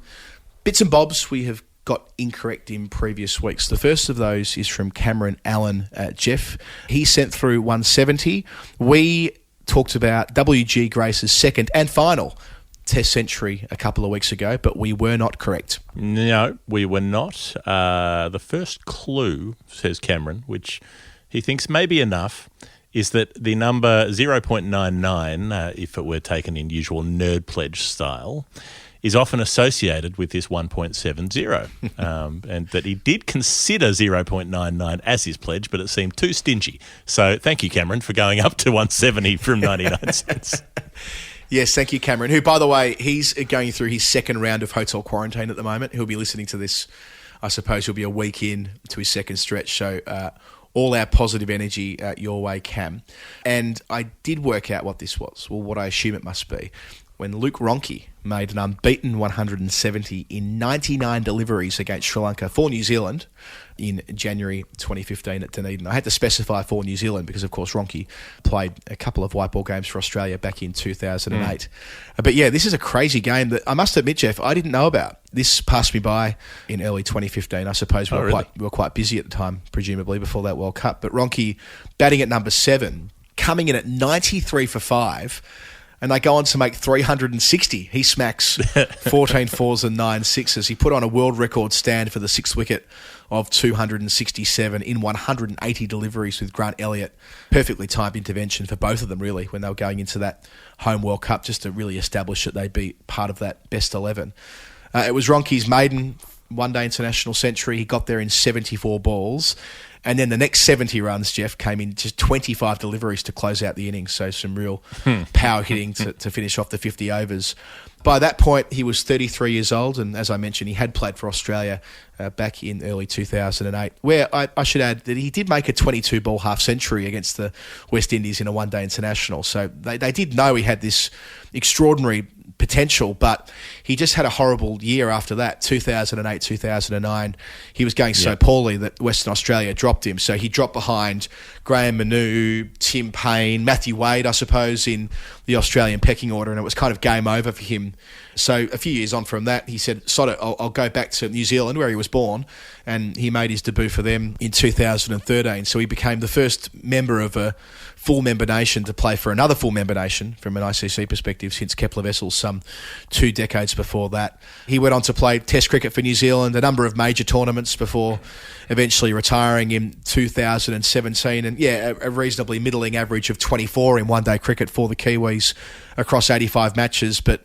bits and bobs we have got incorrect in previous weeks. The first of those is from Cameron Allen Geoff. He sent through 170. We talked about W.G. Grace's second and final Test century a couple of weeks ago, but we were not correct. No, we were not. The first clue, says Cameron, which he thinks may be enough, is that the number 0.99, if it were taken in usual nerd pledge style, is often associated with this 1.70, and that he did consider 0.99 as his pledge, but it seemed too stingy. So thank you, Cameron, for going up to 170 from 99 cents. Yes, thank you, Cameron, who, by the way, he's going through his second round of hotel quarantine at the moment. He'll be listening to this, I suppose he'll be a week in to his second stretch, so all our positive energy your way, Cam. And I did work out what this was, or what I assume it must be, when Luke Ronchi made an unbeaten 170 in 99 deliveries against Sri Lanka for New Zealand in January 2015 at Dunedin. I had to specify for New Zealand because, of course, Ronchi played a couple of white ball games for Australia back in 2008. But yeah, this is a crazy game that I must admit, Geoff, I didn't know about. This passed me by in early 2015. I suppose we were quite busy at the time, presumably, before that World Cup. But Ronchi batting at number 7, coming in at 93 for 5, and they go on to make 360. He smacks 14 fours and 9 sixes. He put on a world record stand for the 6th wicket of 267 in 180 deliveries with Grant Elliott. Perfectly timed intervention for both of them, really, when they were going into that home World Cup, just to really establish that they'd be part of that best 11. It was Ronchi's maiden one-day international century. He got there in 74 balls. And then the next 70 runs, Geoff, came in just 25 deliveries to close out the innings. So some real power hitting to finish off the 50 overs. By that point, he was 33 years old. And as I mentioned, he had played for Australia back in early 2008, where I should add that he did make a 22-ball half-century against the West Indies in a one-day international. So they did know he had this extraordinary potential, but he just had a horrible year after that, 2008, 2009. He was going so poorly that Western Australia dropped him. So he dropped behind Graham Manu, Tim Payne, Matthew Wade, I suppose, in the Australian pecking order, and it was kind of game over for him. So a few years on from that, he said, sod it, I'll go back to New Zealand where he was born, and he made his debut for them in 2013. So he became the first member of a full member nation to play for another full member nation from an ICC perspective since Kepler Wessels some 2 decades before that. He went on to play Test cricket for New Zealand, a number of major tournaments before eventually retiring in 2017. And a reasonably middling average of 24 in one-day cricket for the Kiwis across 85 matches. But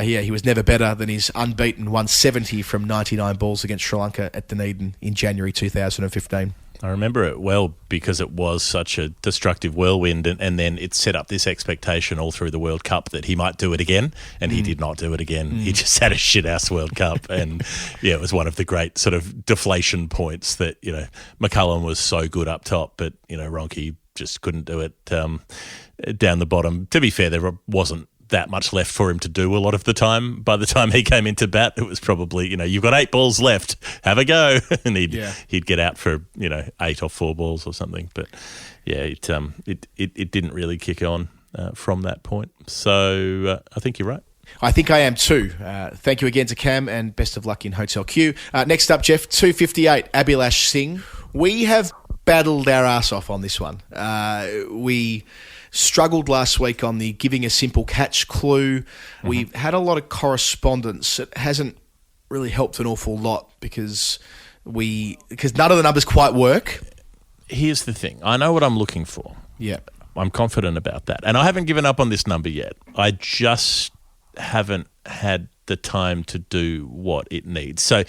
he was never better than his unbeaten 170 from 99 balls against Sri Lanka at Dunedin in January 2015. I remember it well because it was such a destructive whirlwind, and then it set up this expectation all through the World Cup that he might do it again, and he did not do it again. He just had a shit-ass World Cup, and it was one of the great sort of deflation points that, McCullum was so good up top, but, Ronchi just couldn't do it down the bottom. To be fair, there wasn't that much left for him to do a lot of the time. By the time he came into bat, it was probably, you've got 8 balls left, have a go. And he'd get out for, 8 or 4 balls or something. But it didn't really kick on from that point. So I think you're right. I think I am too. Thank you again to Cam, and best of luck in Hotel Q. Next up, Geoff, 258, Abhilash Singh. We have battled our ass off on this one. We struggled last week on the giving a simple catch clue. We've had a lot of correspondence. It hasn't really helped an awful lot because none of the numbers quite work. Here's the thing. I know what I'm looking for. Yeah. I'm confident about that. And I haven't given up on this number yet. I just haven't had the time to do what it needs. So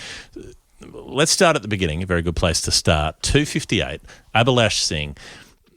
let's start at the beginning, a very good place to start. 258, Abhilash Singh.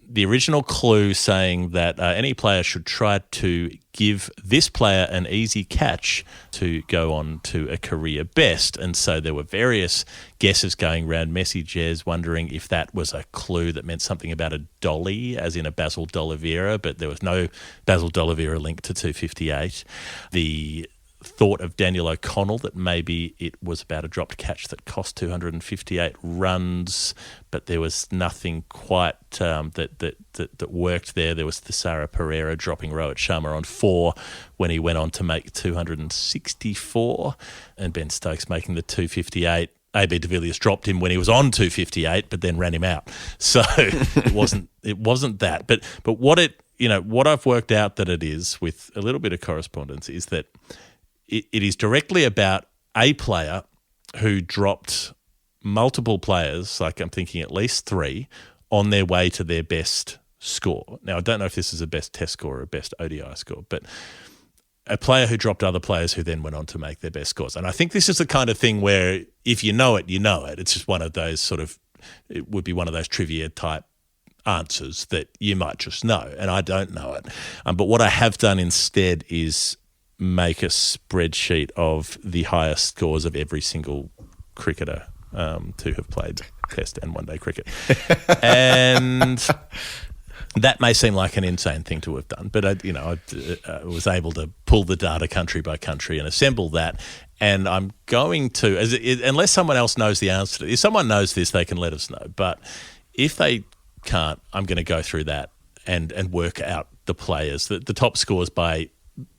The original clue saying that any player should try to give this player an easy catch to go on to a career best. And so there were various guesses going around, messages wondering if that was a clue that meant something about a dolly, as in a Basil D'Oliveira, but there was no Basil D'Oliveira link to 258. The thought of Daniel O'Connell that maybe it was about a dropped catch that cost 258 runs, but there was nothing quite that worked there. There was the Sarah Pereira dropping Rohit Sharma on 4 when he went on to make 264, and Ben Stokes making the 258. AB de Villiers dropped him when he was on 258, but then ran him out. So it wasn't that. But what what I've worked out that it is, with a little bit of correspondence, is that it is directly about a player who dropped multiple players, like I'm thinking at least 3, on their way to their best score. Now, I don't know if this is a best test score or a best ODI score, but a player who dropped other players who then went on to make their best scores. And I think this is the kind of thing where if you know it, you know it. It's just one of those it would be one of those trivia type answers that you might just know, and I don't know it. But what I have done instead is make a spreadsheet of the highest scores of every single cricketer to have played Test and one-day cricket. And that may seem like an insane thing to have done, but I was able to pull the data country by country and assemble that. And I'm going to, unless someone else knows the answer to it, if someone knows this, they can let us know. But if they can't, I'm going to go through that and work out the players, the top scores by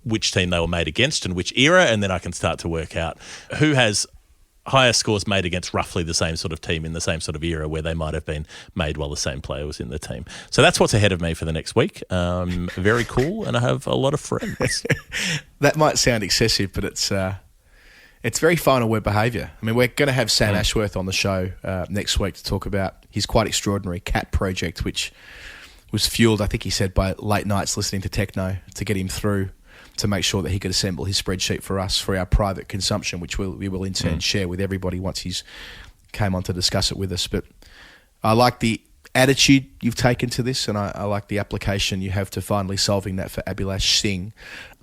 which team they were made against and which era, and then I can start to work out who has higher scores made against roughly the same sort of team in the same sort of era where they might have been made while the same player was in the team. So that's what's ahead of me for the next week. Very cool, and I have a lot of friends. That might sound excessive, but it's very final word behaviour. I mean, we're going to have Sam Ashworth on the show next week to talk about his quite extraordinary CAT project, which was fueled, I think he said, by late nights listening to techno to get him through to make sure that he could assemble his spreadsheet for us for our private consumption, which we will in turn share with everybody once he's came on to discuss it with us. But I like the attitude you've taken to this, and I like the application you have to finally solving that for Abhilash Singh.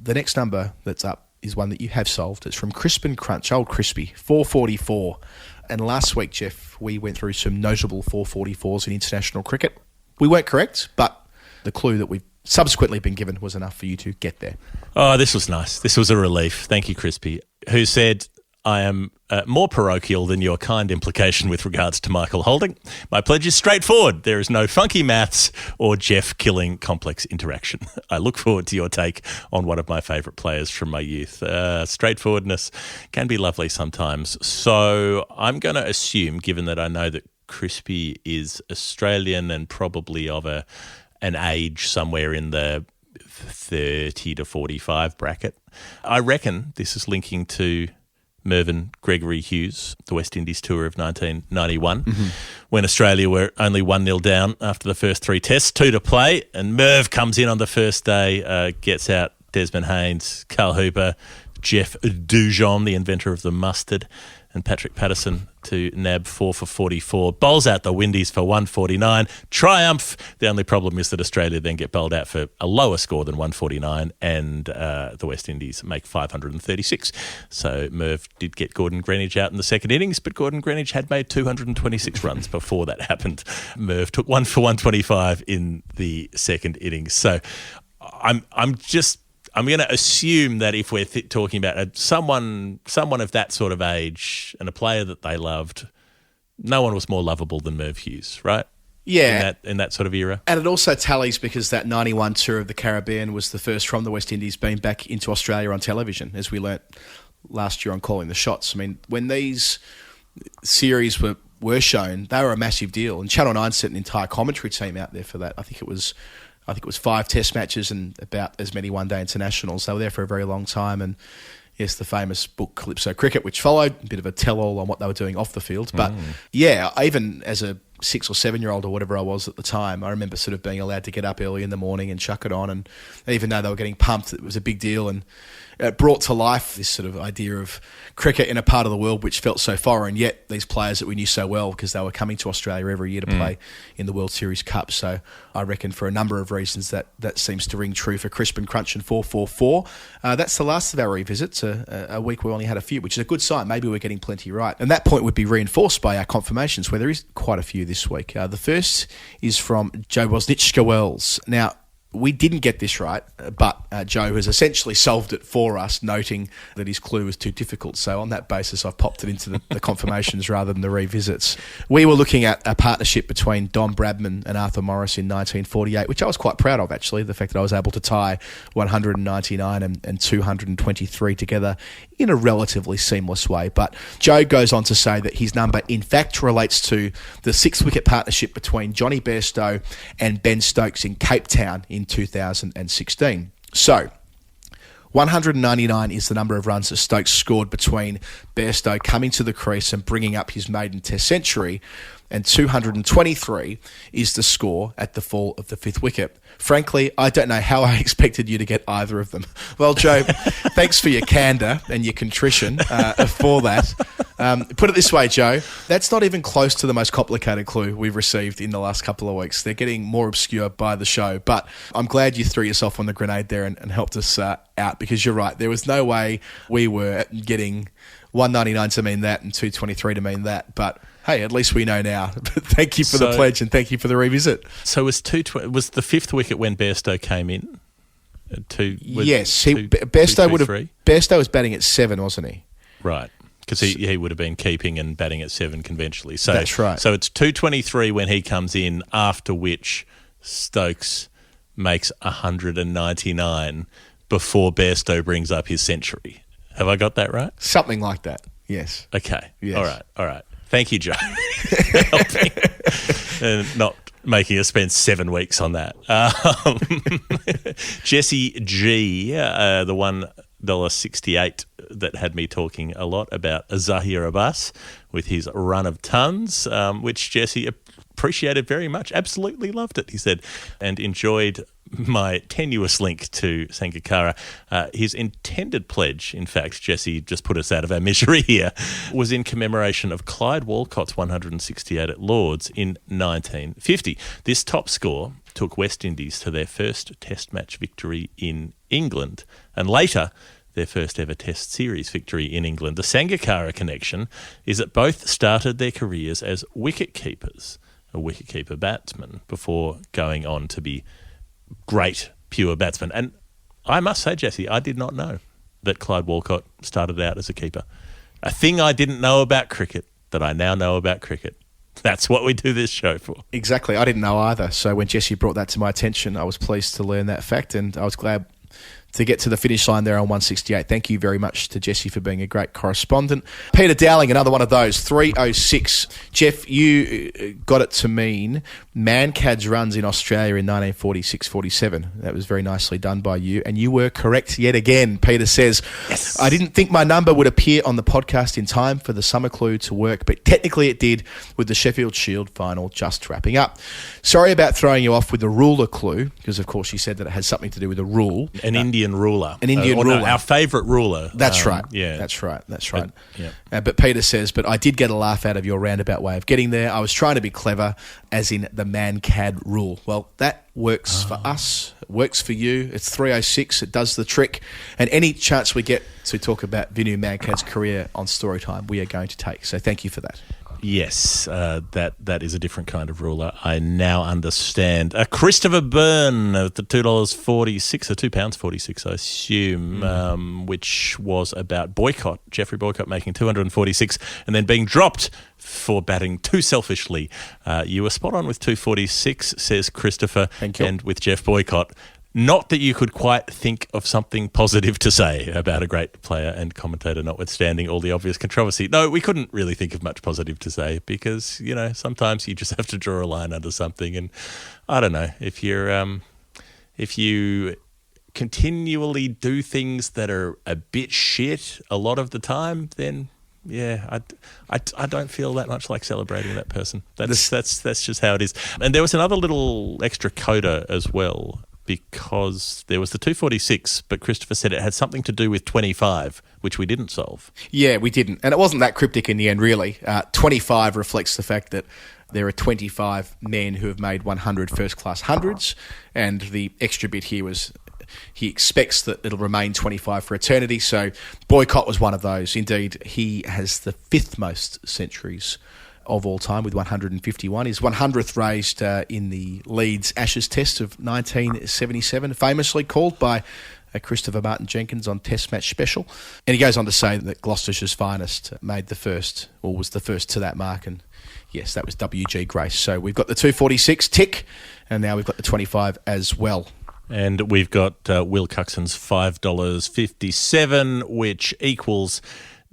The next number that's up is one that you have solved. It's from Crisp and Crunch, old Crispy, 444. And last week, Geoff, we went through some notable 444s in international cricket. We weren't correct, but the clue that we've subsequently been given was enough for you to get there. Oh, this was nice. This was a relief. Thank you, Crispy, who said, I am more parochial than your kind implication with regards to Michael Holding. My pledge is straightforward. There is no funky maths or Geoff killing complex interaction. I look forward to your take on one of my favourite players from my youth. Straightforwardness can be lovely sometimes. So I'm going to assume, given that I know that Crispy is Australian and probably of an age somewhere in the 30 to 45 bracket, I reckon this is linking to Merv Gregory Hughes, the West Indies tour of 1991, when Australia were only 1-0 down after the first 3 tests, 2 to play, and Merv comes in on the first day, gets out Desmond Haynes, Carl Hooper, Jeff Dujon, the inventor of the mustard, and Patrick Patterson to nab 4 for 44. Bowls out the Windies for 149. Triumph. The only problem is that Australia then get bowled out for a lower score than 149, and the West Indies make 536. So Merv did get Gordon Greenidge out in the second innings, but Gordon Greenidge had made 226 runs before that happened. Merv took 1 for 125 in the second innings. So I'm going to assume that if we're talking about someone of that sort of age and a player that they loved, no one was more lovable than Merv Hughes, right? Yeah. In that sort of era. And it also tallies because that 91 tour of the Caribbean was the first from the West Indies being back into Australia on television, as we learnt last year on Calling the Shots. I mean, when these series were shown, they were a massive deal. And Channel 9 sent an entire commentary team out there for that. I think it was 5 test matches and about as many one-day internationals. They were there for a very long time. And yes, the famous book Calypso Cricket, which followed, a bit of a tell-all on what they were doing off the field. But yeah, even as a 6 or 7-year-old or whatever I was at the time, I remember sort of being allowed to get up early in the morning and chuck it on. And even though they were getting pumped, it was a big deal. And it brought to life this sort of idea of cricket in a part of the world which felt so foreign, yet these players that we knew so well because they were coming to Australia every year to play in the World Series Cup. So I reckon for a number of reasons that seems to ring true for Crisp and Crunch and 444. That's the last of our revisits, a week we only had a few, which is a good sign. Maybe we're getting plenty right. And that point would be reinforced by our confirmations, where there is quite a few this week. The first is from Joe Wozniczka Wells. Now, we didn't get this right, but Joe has essentially solved it for us, noting that his clue was too difficult. So on that basis, I've popped it into the confirmations rather than the revisits. We were looking at a partnership between Don Bradman and Arthur Morris in 1948, which I was quite proud of, actually, the fact that I was able to tie 199 and 223 together in a relatively seamless way. But Joe goes on to say that his number, in fact, relates to the 6-wicket partnership between Johnny Bairstow and Ben Stokes in Cape Town in 2016. So, 199 is the number of runs that Stokes scored between Bairstow coming to the crease and bringing up his maiden Test century, and 223 is the score at the fall of the 5th wicket. Frankly, I don't know how I expected you to get either of them. Well, Joe, thanks for your candour and your contrition for that. Put it this way, Joe, that's not even close to the most complicated clue we've received in the last couple of weeks. They're getting more obscure by the show, but I'm glad you threw yourself on the grenade there and helped us out, because you're right. There was no way we were getting 199 to mean that and 223 to mean that, but hey, at least we know now. Thank you for the pledge and thank you for the revisit. So was the 5th wicket when Bairstow came in? Yes, Bairstow was batting at 7, wasn't he? Right, because he would have been keeping and batting at 7 conventionally. So that's right. So it's 223 when he comes in, after which Stokes makes 199 before Bairstow brings up his century. Have I got that right? Something like that, yes. Okay, yes. All right. Thank you, Joe, for helping and not making us spend 7 weeks on that. Jesse G, the $1.68 that had me talking a lot about Zahir Abbas with his run of tons, which Jesse appreciated very much, absolutely loved it, he said, and enjoyed my tenuous link to Sangakkara. His intended pledge, in fact, Jesse just put us out of our misery here, was in commemoration of Clyde Walcott's 168 at Lords in 1950. This top score took West Indies to their first Test match victory in England, and later their first ever Test series victory in England. The Sangakkara connection is that both started their careers as wicket-keepers, a wicket-keeper batsman, before going on to be great pure batsman. And I must say, Jesse, I did not know that Clyde Walcott started out as a keeper. A thing I didn't know about cricket that I now know about cricket. That's what we do this show for. Exactly. I didn't know either. So when Jesse brought that to my attention, I was pleased to learn that fact, and I was glad to get to the finish line there on 168. Thank you very much to Jesse for being a great correspondent. Peter Dowling, another one of those, 306. Geoff, you got it to mean Mankad's runs in Australia in 1946-47. That was very nicely done by you, and you were correct yet again. Peter says, yes. I didn't think my number would appear on the podcast in time for the summer clue to work, but technically it did with the Sheffield Shield final just wrapping up. Sorry about throwing you off with the ruler clue, because of course you said that it has something to do with a rule. An Indian ruler. An Indian ruler. No, our favourite ruler. That's right. Yeah. That's right. Yeah. But Peter says, but I did get a laugh out of your roundabout way of getting there. I was trying to be clever, as in the Mankad rule. Well, that works for us. It works for you. It's 306. It does the trick. And any chance we get to talk about Vinu Mankad's career on Storytime, we are going to take. So thank you for that. Yes, that is a different kind of ruler. I now understand. Christopher Byrne at the $2.46 or £2.46, I assume, which was about Boycott, Jeffrey Boycott making 246 and then being dropped for batting too selfishly. You were spot on with 246, says Christopher. Thank you. And with Geoff Boycott. Not that you could quite think of something positive to say about a great player and commentator, notwithstanding all the obvious controversy. No, we couldn't really think of much positive to say because, you know, sometimes you just have to draw a line under something. And I don't know, if you continually do things that are a bit shit a lot of the time, then yeah, I don't feel that much like celebrating that person. That's just how it is. And there was another little extra coda as well, because there was the 246, but Christopher said it had something to do with 25, which we didn't solve. Yeah, we didn't. And it wasn't that cryptic in the end, really. 25 reflects the fact that there are 25 men who have made 100 first-class hundreds, and the extra bit here was he expects that it'll remain 25 for eternity, so Boycott was one of those. Indeed, he has the fifth most centuries of all time with 151. His 100th raised in the Leeds Ashes Test of 1977, famously called by Christopher Martin Jenkins on Test Match Special. And he goes on to say that Gloucestershire's finest made the first, or was the first to that mark, and yes, that was W.G. Grace. So we've got the 246 tick, and now we've got the 25 as well. And we've got Will Cuxon's $5.57, which equals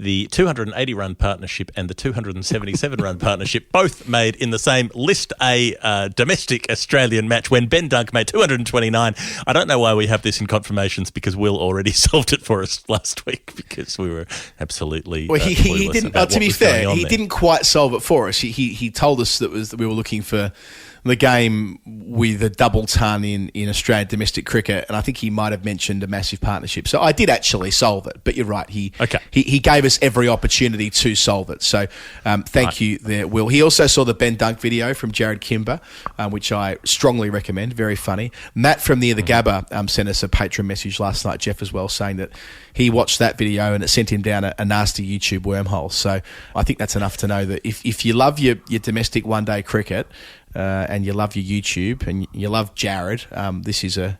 the 280-run partnership and the 277-run partnership, both made in the same List A domestic Australian match when Ben Dunk made 229. I don't know why we have this in confirmations, because Will already solved it for us last week because we were absolutely well, he didn't. To be fair, he there. Didn't quite solve it for us. He told us that we were looking for the game with a double ton in Australian domestic cricket, and I think he might have mentioned a massive partnership. So I did actually solve it, but you're right. He gave us every opportunity to solve it. So thank you there, Will. He also saw the Ben Dunk video from Jared Kimber, which I strongly recommend. Very funny. Matt from Near the Gabba sent us a patron message last night, Geoff, as well, saying that he watched that video and it sent him down a nasty YouTube wormhole. So I think that's enough to know that if you love your domestic one-day cricket, and you love your YouTube and you love Jared, this is a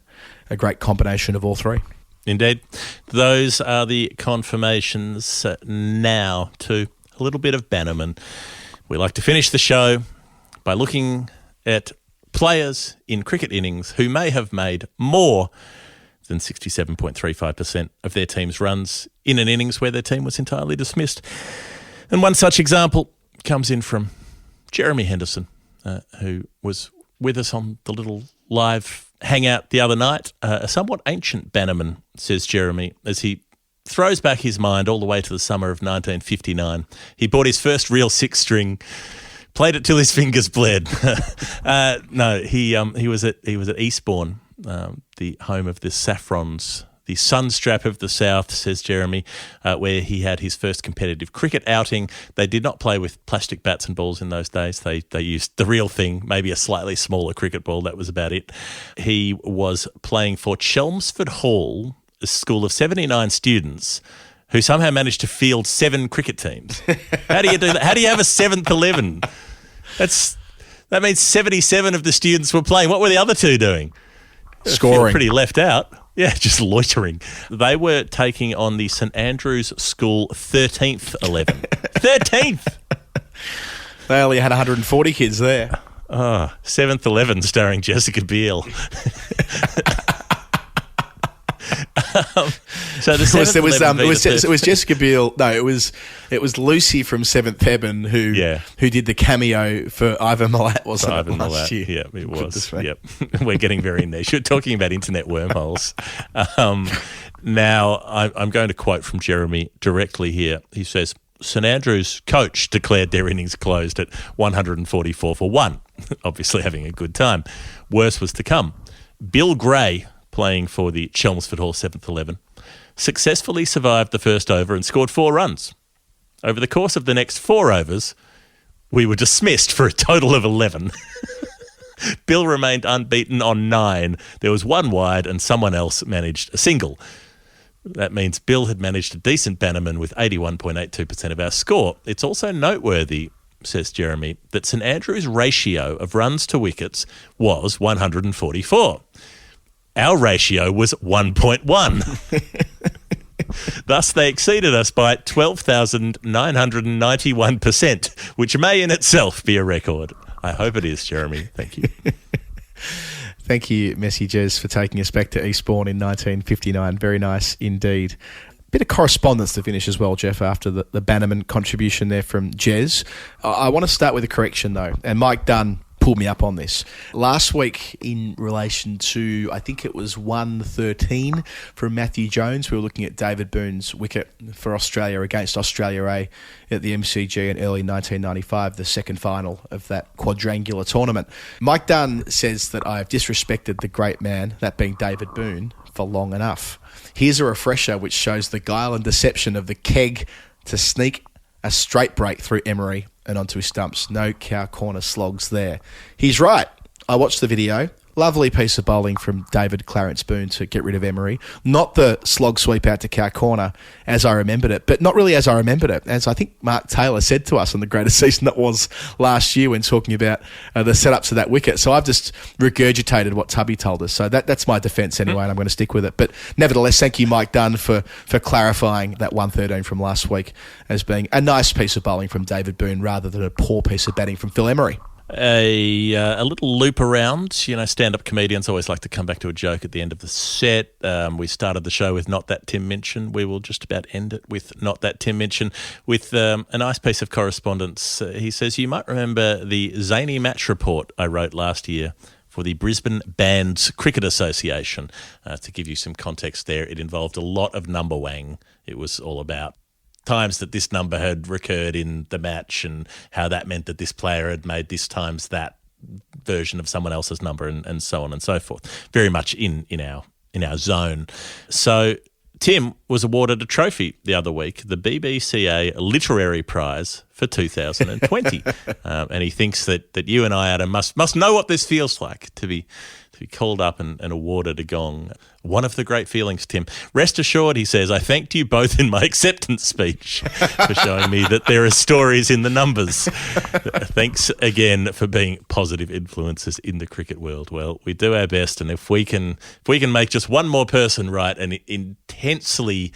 great combination of all three. Indeed. Those are the confirmations. Now to a little bit of Bannerman. We like to finish the show by looking at players in cricket innings who may have made more than 67.35% of their team's runs in an innings where their team was entirely dismissed. And one such example comes in from Jeremy Henderson, who was with us on the little live hangout the other night. A somewhat ancient Bannerman, says Jeremy, as he throws back his mind all the way to the summer of 1959. He bought his first real six-string, played it till his fingers bled. No, he was at Eastbourne, the home of the Saffrons, the sunstrap of the South, says Jeremy, where he had his first competitive cricket outing. They did not play with plastic bats and balls in those days. They used the real thing, maybe a slightly smaller cricket ball. That was about it. He was playing for Chelmsford Hall, a school of 79 students who somehow managed to field 7 cricket teams. How do you do that? How do you have a 7th 11? That means 77 of the students were playing. What were the other 2 doing? Scoring. Pretty left out. Yeah, just loitering. They were taking on the St Andrews School 13th 11. 13th! They only had 140 kids there. Oh, 7th 11 starring Jessica Biel. So the 7th 11 it was Jessica Biel. No, it was Lucy from 7th Heaven who did the cameo for Ivan Milat, wasn't it? Ivan last year? Yeah, it was. Yep. We're getting very niche. You're talking about internet wormholes. Now, I'm going to quote from Jeremy directly here. He says, St Andrews coach declared their innings closed at 144 for 1. Obviously having a good time. Worse was to come. Bill Gray, playing for the Chelmsford Hall 7th 11, successfully survived the first over and scored 4 runs. Over the course of the next 4 overs, we were dismissed for a total of 11. Bill remained unbeaten on 9. There was 1 wide and someone else managed a single. That means Bill had managed a decent Bannerman with 81.82% of our score. It's also noteworthy, says Jeremy, that St Andrews' ratio of runs to wickets was 144. Our ratio was 1.1. Thus, they exceeded us by 12,991%, which may in itself be a record. I hope it is, Jeremy. Thank you. Thank you, Messi Jez, for taking us back to Eastbourne in 1959. Very nice indeed. Bit of correspondence to finish as well, Geoff, after the Bannerman contribution there from Jez. I want to start with a correction, though, and Mike Dunn pulled me up on this. Last week, in relation to, I think it was 113 from Matthew Jones, we were looking at David Boone's wicket for Australia against Australia A at the MCG in early 1995, the second final of that quadrangular tournament. Mike Dunn says that I have disrespected the great man, that being David Boone, for long enough. Here's a refresher which shows the guile and deception of the keg to sneak a straight break through Emery and onto his stumps. No cow corner slogs there. He's right. I watched the video. Lovely piece of bowling from David Clarence Boone to get rid of Emery. Not the slog sweep out to cow corner as I remembered it, but not really as I remembered it. As I think Mark Taylor said to us on the greatest season that was last year when talking about the setups of that wicket. So I've just regurgitated what Tubby told us. So that's my defence anyway, and I'm going to stick with it. But nevertheless, thank you, Mike Dunn, for clarifying that 113 from last week as being a nice piece of bowling from David Boone rather than a poor piece of batting from Phil Emery. A little loop around. You know, stand-up comedians always like to come back to a joke at the end of the set. We started the show with Not That Tim Minchin. We will just about end it with Not That Tim Minchin with a nice piece of correspondence. He says, you might remember the zany match report I wrote last year for the Brisbane Bands Cricket Association. To give you some context there, it involved a lot of number wang. It was all about times that this number had recurred in the match and how that meant that this player had made this times that version of someone else's number and so on and so forth. Very much in our zone. So Tim was awarded a trophy the other week, the BBCA Literary Prize for 2020. And he thinks that you and I, Adam, must know what this feels like to be called up and awarded a gong. One of the great feelings, Tim. Rest assured, he says, I thanked you both in my acceptance speech for showing me that there are stories in the numbers. Thanks again for being positive influences in the cricket world. Well, we do our best, and if we can make just one more person write an intensely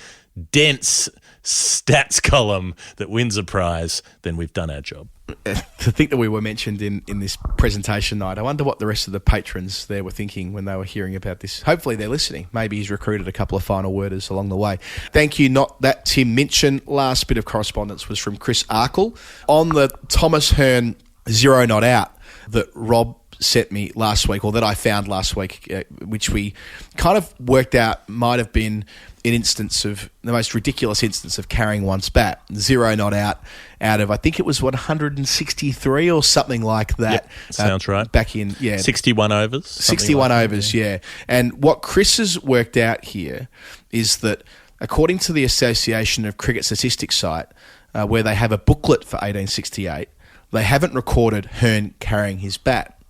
dense stats column that wins a prize, then we've done our job. To think that we were mentioned in this presentation night, I wonder what the rest of the patrons there were thinking when they were hearing about this. Hopefully they're listening. Maybe he's recruited a couple of final worders along the way. Thank you, Not That Tim Minchin. Last bit of correspondence was from Chris Arkle on the Thomas Hearn 0 not out that Rob sent me last week, or that I found last week, which we kind of worked out might have been an instance of the most ridiculous instance of carrying one's bat. 0 not out of, I think it was 163 or something like that. Yep, sounds right. Back in 61 overs. 61 like overs, yeah. And what Chris has worked out here is that according to the Association of Cricket Statistics site, where they have a booklet for 1868, they haven't recorded Hearn carrying his bat.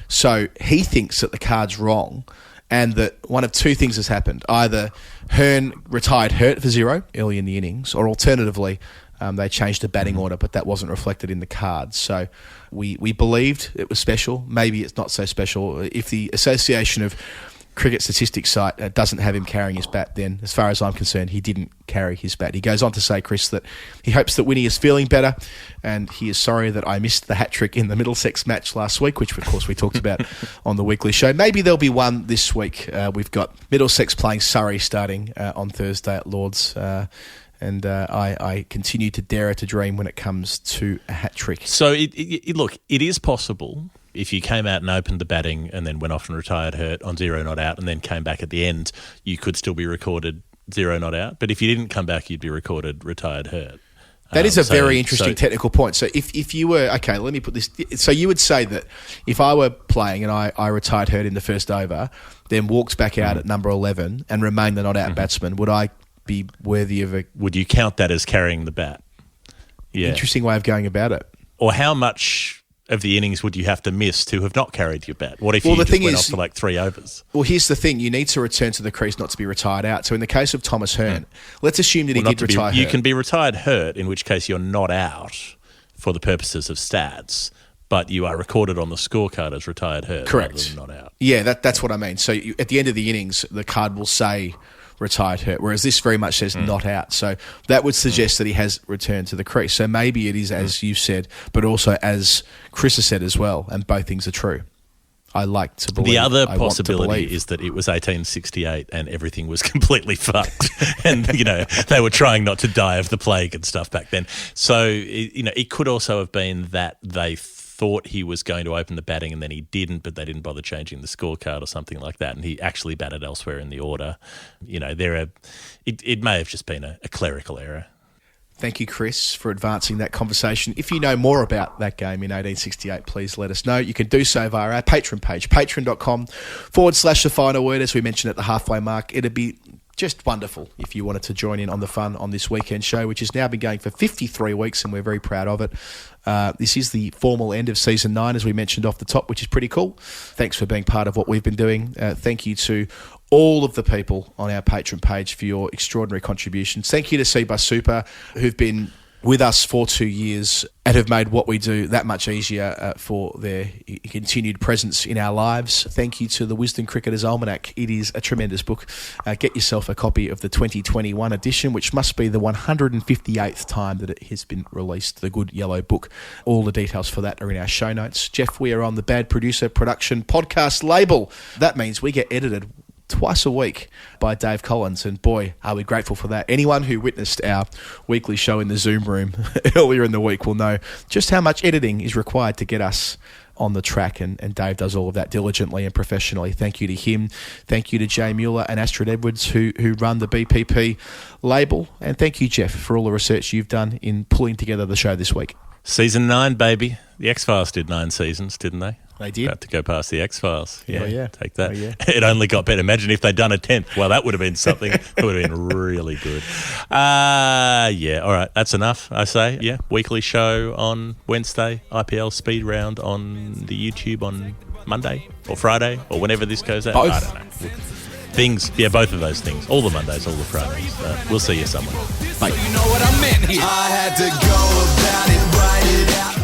So he thinks that the card's wrong and that one of two things has happened. Either Hearn retired hurt for 0 early in the innings, or alternatively, they changed the batting order, but that wasn't reflected in the cards. So we believed it was special. Maybe it's not so special. If the Association of cricket statistics site doesn't have him carrying his bat, then as far as I'm concerned, he didn't carry his bat. He goes on to say, Chris, that he hopes that Winnie is feeling better, and he is sorry that I missed the hat-trick in the Middlesex match last week, which of course we talked about on the weekly show. Maybe there'll be one this week. We've got Middlesex playing Surrey starting on Thursday at Lord's, and I continue to dare to dream when it comes to a hat-trick. So, look, it is possible if you came out and opened the batting and then went off and retired hurt on 0 not out and then came back at the end, you could still be recorded 0 not out. But if you didn't come back, you'd be recorded retired hurt. That is a very interesting technical point. So if you were, okay, let me put this. So you would say that if I were playing and I retired hurt in the first over, then walked back out at number 11 and remained the not out batsman, would I be worthy of a... Would you count that as carrying the bat? Yeah. Interesting way of going about it. Or how much of the innings would you have to miss to have not carried your bat? What if you just went off for like 3 overs? Well, here's the thing. You need to return to the crease not to be retired out. So in the case of Thomas Hearn, let's assume that he did retire hurt. You can be retired hurt, in which case you're not out for the purposes of stats, but you are recorded on the scorecard as retired hurt. Correct. Rather than not out. Yeah, that's what I mean. So at the end of the innings, the card will say retired hurt, whereas this very much says not out. So that would suggest that he has returned to the crease. So maybe it is as you said, but also as Chris has said as well, and both things are true. I like to believe. The other possibility is that it was 1868 and everything was completely fucked, and they were trying not to die of the plague and stuff back then. So it could also have been that they thought he was going to open the batting and then he didn't, but they didn't bother changing the scorecard or something like that, and he actually batted elsewhere in the order. It may have just been a clerical error. Thank you, Chris, for advancing that conversation. If you know more about that game in 1868, please let us know. You can do so via our Patreon page, patreon.com/the final word, as we mentioned at the halfway mark. It'd be just wonderful if you wanted to join in on the fun on this weekend show, which has now been going for 53 weeks, and we're very proud of it. This is the formal end of Season 9, as we mentioned off the top, which is pretty cool. Thanks for being part of what we've been doing. Thank you to all of the people on our Patreon page for your extraordinary contributions. Thank you to C-Bus Super, who've been with us for 2 years and have made what we do that much easier for their continued presence in our lives. Thank you to the Wisdom Cricketer's Almanac. It is a tremendous book. Get yourself a copy of the 2021 edition, which must be the 158th time that it has been released, the good yellow book. All the details for that are in our show notes. Geoff, we are on the Bad Producer Production podcast label. That means we get edited twice a week by Dave Collins, and boy, are we grateful for that. Anyone who witnessed our weekly show in the Zoom room earlier in the week will know just how much editing is required to get us on the track, and Dave does all of that diligently and professionally. Thank you to him. Thank you to Jay Mueller and Astrid Edwards who run the BPP label, and thank you, Geoff, for all the research you've done in pulling together the show this week. Season 9, baby. The X-Files did 9 seasons, didn't they? They did. About to go past the X-Files. Yeah, yeah. Take that. Oh, yeah. It only got better. Imagine if they'd done a 10th. Well, that would have been something. It would have been really good. Yeah, all right. That's enough, I say. Yeah, weekly show on Wednesday, IPL speed round on the YouTube on Monday or Friday or whenever this goes out. Both. I don't know. Things, yeah, both of those things. All the Mondays, all the Fridays. We'll see you somewhere. Bye. You know what I meant here. I had to go about it, write it out.